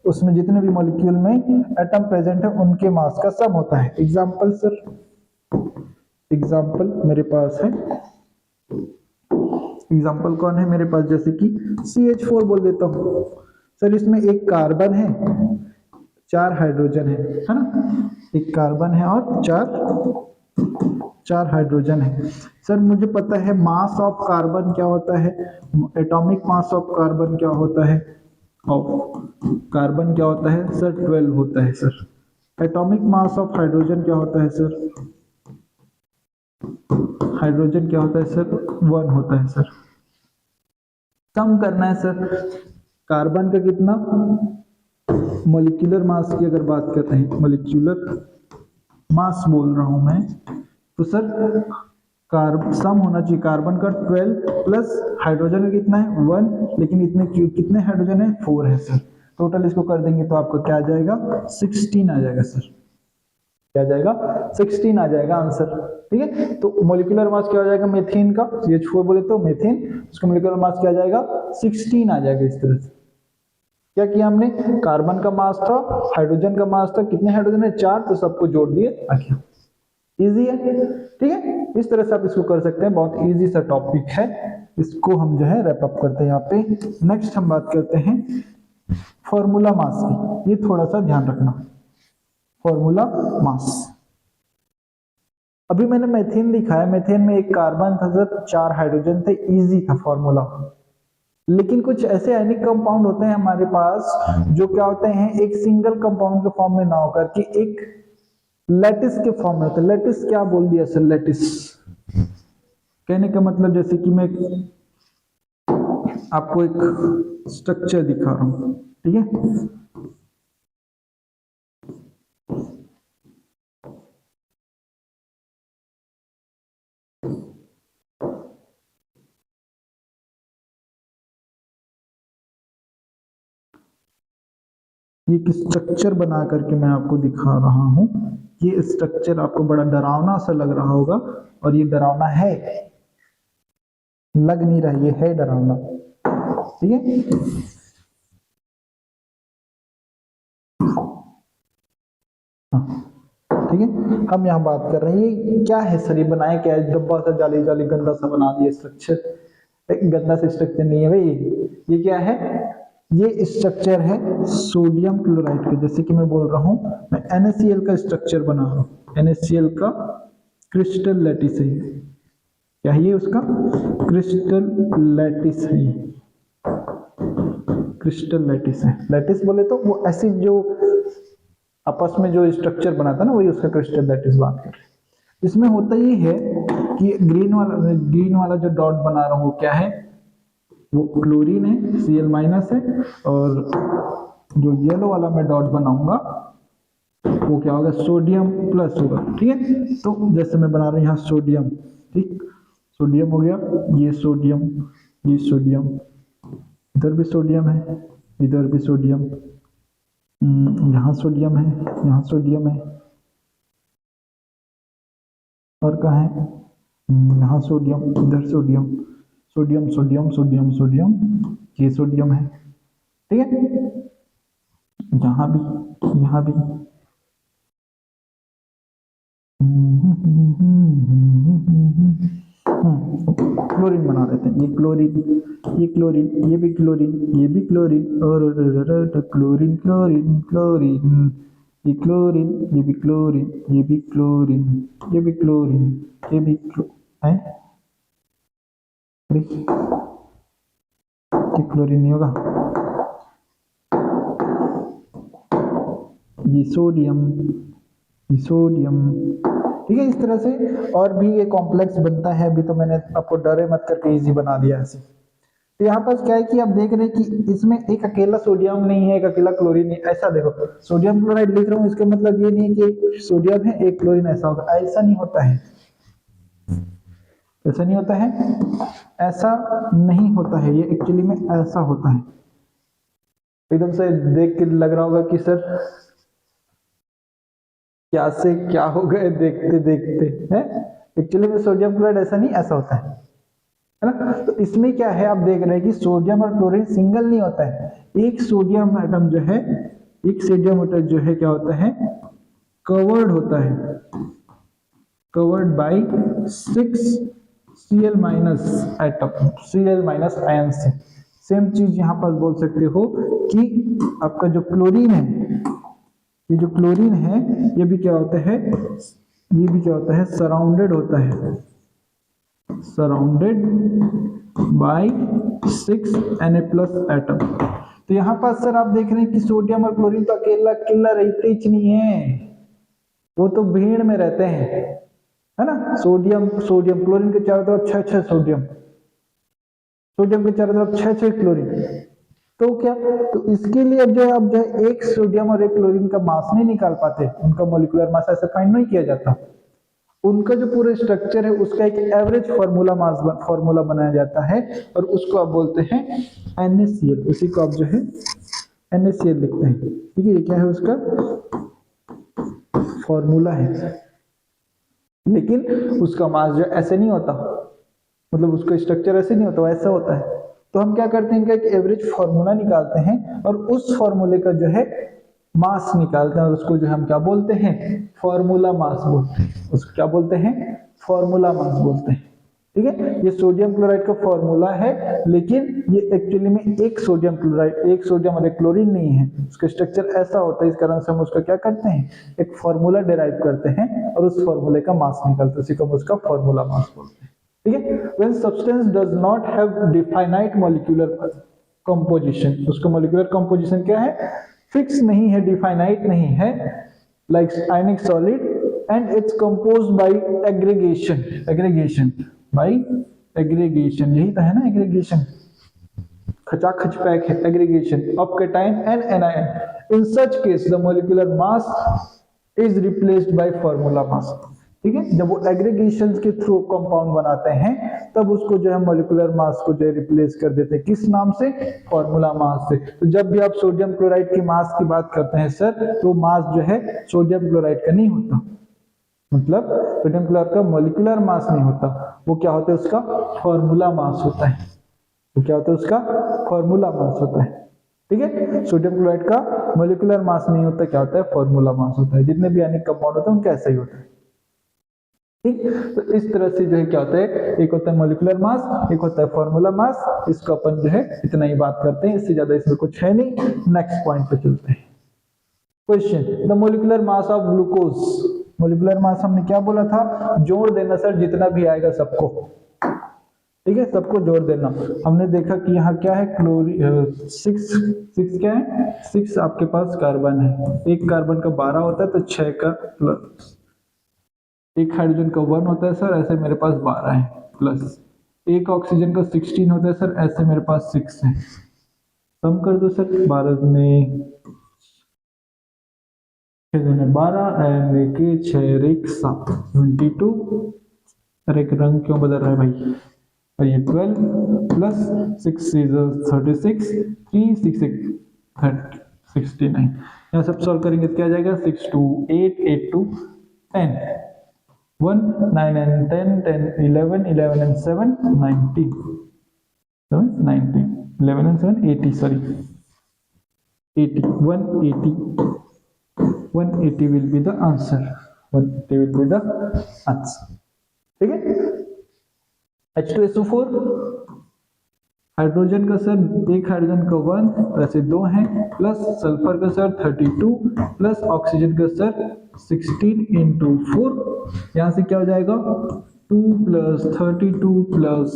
उसमें जितने भी मॉलिक्यूल में एटम प्रेजेंट है उनके मास का सम होता है। एग्जांपल सर, एग्जांपल मेरे पास है, एग्जांपल कौन है मेरे पास? जैसे कि CH4 बोल देता हूं सर, इसमें एक कार्बन है, 4 हाइड्रोजन है ना? एक कार्बन है और चार हाइड्रोजन है। सर मुझे पता है मास ऑफ कार्बन क्या होता है, एटॉमिक मास ऑफ कार्बन क्या होता है, ऑफ कार्बन क्या होता है सर? 12 होता है sir. Atomic mass of hydrogen क्या होता है सर? हाइड्रोजन क्या होता है सर? 1 होता है सर। सम करना है सर, कार्बन का कितना, मॉलिक्यूलर मास की अगर बात करते हैं, मॉलिक्यूलर मास बोल रहा हूं मैं, तो सर सम होना चाहिए कार्बन का 12 प्लस हाइड्रोजन का कितना है 1, लेकिन इतने कितने हाइड्रोजन है 4 है सर। टोटल इसको कर देंगे तो आपका क्या आ जाएगा 16 आ जाएगा सर। क्या आ जाएगा 16 आ जाएगा आंसर। ठीक है, तो मॉलिक्यूलर मास क्या हो जाएगा मीथेन का, CH4 बोले तो मीथेन, उसका मॉलिक्यूलर मास क्या आ जाएगा 16 आ जाएगा। इस तरह से क्या किया हमने, कार्बन का मास था, हाइड्रोजन का मास था, कितने हाइड्रोजन है 4, तो सबको जोड़ दिए आखिर। इजी है। ठीक है, इस तरह से आप इसको कर सकते हैं, बहुत इजी सा टॉपिक है, इसको हम जो है रैप अप करते हैं यहाँ पे। नेक्स्ट हम बात करते हैं फॉर्मूला मास की, ये थोड़ा सा ध्यान रखना, फॉर्मूला मास। अभी मैंने मेथेन दिखाया, मेथेन में एक कार्बन था सर, 4 हाइड्रोजन थे, इजी था फॉर्मूला। लेकिन कुछ ऐसे आयनिक कंपाउंड होते हैं हमारे पास जो क्या होते हैं, एक सिंगल कंपाउंड के फॉर्म में ना होकर के एक लैटिस के फॉर्म में होते हैं। लैटिस क्या बोल दिया सर, लैटिस कहने का मतलब जैसे कि मैं आपको एक स्ट्रक्चर दिखा रहा हूं, ठीक है। एक स्ट्रक्चर बना करके मैं आपको दिखा रहा हूं। ये स्ट्रक्चर आपको बड़ा डरावना सा लग रहा होगा, और ये डरावना है, लग नहीं रहा, ये है डरावना, ठीक है। ठीक है, हम यहाँ बात कर रहे हैं ये क्या है सर, ये बनाया क्या है, डब्बा सा जाली जाली गंदा सा बना दिया स्ट्रक्चर। गंदा सा स्ट्रक्चर नहीं है भाई, ये क्या है, ये स्ट्रक्चर है सोडियम क्लोराइड का। जैसे कि मैं बोल रहा हूं, मैं NaCl का स्ट्रक्चर बना रहा हूं, NaCl का क्रिस्टल लैटिस है, क्या है ये उसका क्रिस्टल लैटिस है, क्रिस्टल लैटिस है। लैटिस बोले तो वो ऐसी जो आपस में जो स्ट्रक्चर बनाता ना, वही उसका क्रिस्टल लैटिस बात कर रहे हैं। इसमें होता ये है कि ग्रीन वाला जो डॉट बना रहा हूं वो क्या है, वो क्लोरीन है, Cl माइनस है, और जो येलो वाला मैं डॉट बनाऊंगा वो क्या होगा, सोडियम प्लस होगा, ठीक है। तो जैसे मैं बना रहा हूं यहाँ सोडियम, ठीक, सोडियम हो गया, ये सोडियम, ये सोडियम, इधर भी सोडियम है, इधर भी सोडियम, यहाँ सोडियम है, यहाँ सोडियम है, और कहाँ है, यहाँ सोडियम, इधर sodium, sodium sodium sodium sodium, ये सोडियम है, ठीक है। यहाँ भी, यहाँ भी, क्लोरीन बना लेते हैं, ये क्लोरीन, ये क्लोरीन, ये भी क्लोरीन, ये भी क्लोरीन, और क्लोरीन क्लोरीन क्लोरीन, ये क्लोरीन, ये भी क्लोरीन, ये भी क्लोरीन, ये भी क्लोरीन, ये भी है, ये क्लोरीन नहीं होगा, ये सोडियम, ये सोडियम, ठीक है। इस तरह से और भी ये कॉम्प्लेक्स बनता है। अभी तो मैंने आपको डरे मत करके इजी बना दिया ऐसे। तो यहाँ पर क्या है कि आप देख रहे हैं कि इसमें एक अकेला सोडियम नहीं है, एक अकेला क्लोरीन नहीं, ऐसा देखो, सोडियम क्लोराइड लिख रहा हूँ, इसका मतलब ये नहीं है कि एक सोडियम है एक क्लोरीन ऐसा होगा, ऐसा नहीं होता है, ऐसा नहीं होता है, ऐसा नहीं होता है, ये एक्चुअली में ऐसा होता है। एकदम से देख के लग रहा होगा कि सर क्या से क्या हो गए देखते देखते, है एक्चुअली में सोडियम क्लोराइड ऐसा नहीं, ऐसा होता है ना। तो इसमें क्या है, आप देख रहे हैं कि सोडियम और क्लोरीन सिंगल नहीं होता है, एक सोडियम एटम जो है, एक सोडियम एटम जो है क्या होता है, कवर्ड होता है, covered by 6 Cl minus atom, Cl minus ion से। सेम चीज यहां पर बोल सकते हो कि आपका जो क्लोरीन है, ये जो क्लोरीन है, ये भी क्या होता है, ये भी क्या होता है, सराउंडेड होता है, सराउंडेड बाय 6 Na+ एटम। तो यहां पर सर आप देख रहे हैं कि सोडियम और क्लोरीन तो अकेला अकेला रहते ही नहीं है, वो तो भीड़ में रहते हैं, है ना। सोडियम सोडियम, क्लोरीन के चारों तरफ 6 सोडियम, सोडियम के चारों तरफ 6 क्लोरीन। तो क्या, तो इसके लिए जो है, अब जो है एक सोडियम और एक क्लोरीन का मास नहीं निकाल पाते, उनका मोलिकुलर मास ऐसे फाइंड नहीं किया जाता, उनका जो पूरा स्ट्रक्चर है उसका एक एवरेज फॉर्मूला मास फॉर्मूला बनाया जाता है, और उसको आप बोलते हैं NaCl, उसी को आप जो है NaCl लिखते हैं, ठीक है। ये क्या है, उसका फॉर्मूला है, लेकिन उसका मास जो ऐसे नहीं होता, मतलब उसका स्ट्रक्चर ऐसे नहीं होता, वैसा होता है। तो हम क्या करते हैं, इनका एक एवरेज फॉर्मूला निकालते हैं, और उस फॉर्मूले का जो है मास निकालते हैं, और उसको जो हम क्या बोलते हैं, फॉर्मूला मास बोलते हैं, उसको क्या बोलते हैं, फॉर्मूला मास बोलते हैं, ठीक है। ये सोडियम क्लोराइड का फॉर्मूला है, लेकिन ये एक्चुअली में एक सोडियम क्लोराइड, एक सोडियम और एक क्लोरीन नहीं है, उसका स्ट्रक्चर ऐसा होता है, इस कारण से हम उसका क्या करते हैं, एक फॉर्मूला डिराइव करते हैं और उस फॉर्मूले का मास निकालते हैं, उसी को हम उसका फॉर्मूला मास बोलते हैं। ठीक है। When substance does not have definite molecular composition, उसका मॉलिक्यूलर कंपोजिशन क्या है, फिक्स नहीं है, डिफाइनाइट नहीं है, like ionic solid, and its composed by aggregation, aggregation by aggregation, यही तो है ना एग्रीगेशन, खचाखच पैक है, aggregation of cation and anion. In such case the molecular mass is replaced by formula mass. ठीक है, जब वो एग्रीगेशन के थ्रू कंपाउंड बनाते हैं तब उसको जो है मॉलिक्यूलर मास को जो है रिप्लेस कर देते हैं, किस नाम से, फॉर्मूला मास से। तो जब भी आप सोडियम क्लोराइड की मास की बात करते हैं सर, तो मास जो है सोडियम क्लोराइड का नहीं होता, मतलब सोडियम क्लोराइड का मॉलिक्यूलर मास नहीं होता, वो क्या होता है, उसका फॉर्मूला मास होता है। वो क्या होता है, उसका फॉर्मूला मास होता है। ठीक है, सोडियम क्लोराइड का मॉलिक्यूलर मास नहीं होता, क्या होता है, फॉर्मूला मास होता है। जितने भी आयनिक कंपाउंड होते हैं उनका ऐसा ही होता है। ठीक, तो इस तरह से जो है क्या होता है, एक होता है मॉलिक्यूलर मास, एक होता है फॉर्मूला मास। इसको अपन जो है इतना ही बात करते हैं, इससे ज्यादा इसमें कुछ है नहीं। नेक्स्ट पॉइंट पे चलते हैं। Question, the molecular mass of glucose. Molecular mass हमने क्या बोला था, जोड़ देना सर, जितना भी आएगा सबको। ठीक है, सबको जोड़ देना। हमने देखा कि यहाँ क्या है, सिक्स क्या है, 6 आपके पास कार्बन है, एक कार्बन का 12 होता है, तो 6 का प्लस, एक हाइड्रोजन का 1 होता है सर, ऐसे मेरे पास 12 है, प्लस एक ऑक्सीजन का 16 होता है सर, ऐसे मेरे पास 6 है। सम कर दो सर, 12 में 12 एंड के 6 22। अरे रंग क्यों बदल रहा है भाई, और ये 12 प्लस 6 is 36, 3 6 69। यहाँ सब सॉल्व करेंगे तो क्या आ जाएगा, 6 2 8 8 2 10, 1 9 and 10 10 11 11 and 7 19, 19 11 and 7 80, sorry 80, 180 will be the answer, 180 will be the answer। ठीक है, H2SO4 हाइड्रोजन का सर, एक हाइड्रोजन का 1, ऐसे 2 हैं, प्लस सल्फर का सर 32, प्लस ऑक्सीजन का सर 16 into 4, यहां से क्या हो जाएगा, 2 प्लस 32 प्लस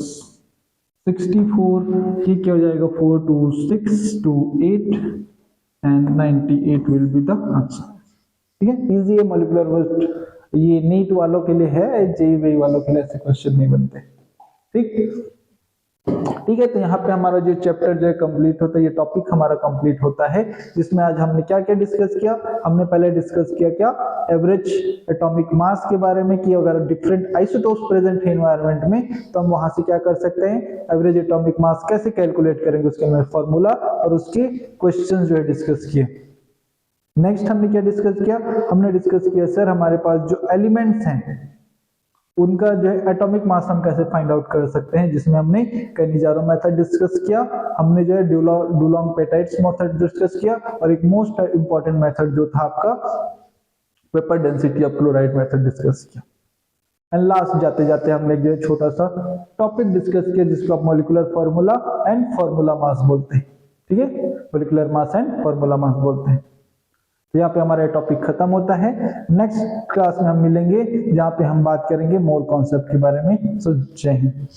64, ये क्या हो जाएगा, 4 2 6 2 8 and 98 will be the answer. ठीक है, इजी है मॉलिक्यूलर वेट, ये नीट वालों के लिए है, जेईई वालों के लिए ऐसे क्वेश्चन नहीं बनते। ठीक, ठीक है, तो यहाँ पे हमारा जो चैप्टर जो है कंप्लीट होता है, ये टॉपिक हमारा कंप्लीट होता है, जिसमें आज हमने क्या क्या डिस्कस किया। हमने पहले डिस्कस किया क्या, एवरेज एटॉमिक मास के बारे में, कि अगर डिफरेंट आइसोटोप्स प्रेजेंट है एनवायरनमेंट में तो हम वहां से क्या कर सकते हैं, एवरेज एटॉमिक मास कैसे कैलकुलेट करेंगे, उसके में फॉर्मूला और उसके क्वेश्चन जो है डिस्कस किए। नेक्स्ट हमने क्या डिस्कस किया, हमने डिस्कस किया सर हमारे पास जो एलिमेंट्स हैं उनका जो है एटॉमिक मास हम कैसे फाइंड आउट कर सकते हैं, जिसमें हमने कैनिजारो मेथड डिस्कस किया, हमने जो है डुलोंग पेटाइट्स मेथड डिस्कस किया, और एक मोस्ट इंपॉर्टेंट मेथड जो था आपका vapour density of chloride method discuss किया। एंड लास्ट जाते जाते हमने जो है छोटा सा टॉपिक डिस्कस किया, जिसको आप molecular formula and formula mass बोलते हैं। ठीक है, molecular mass and formula mass बोलते हैं। तो यहाँ पे हमारा टॉपिक खत्म होता है। नेक्स्ट क्लास में हम मिलेंगे, जहाँ पे हम बात करेंगे मोल कॉन्सेप्ट के बारे में। सो जय हिंद।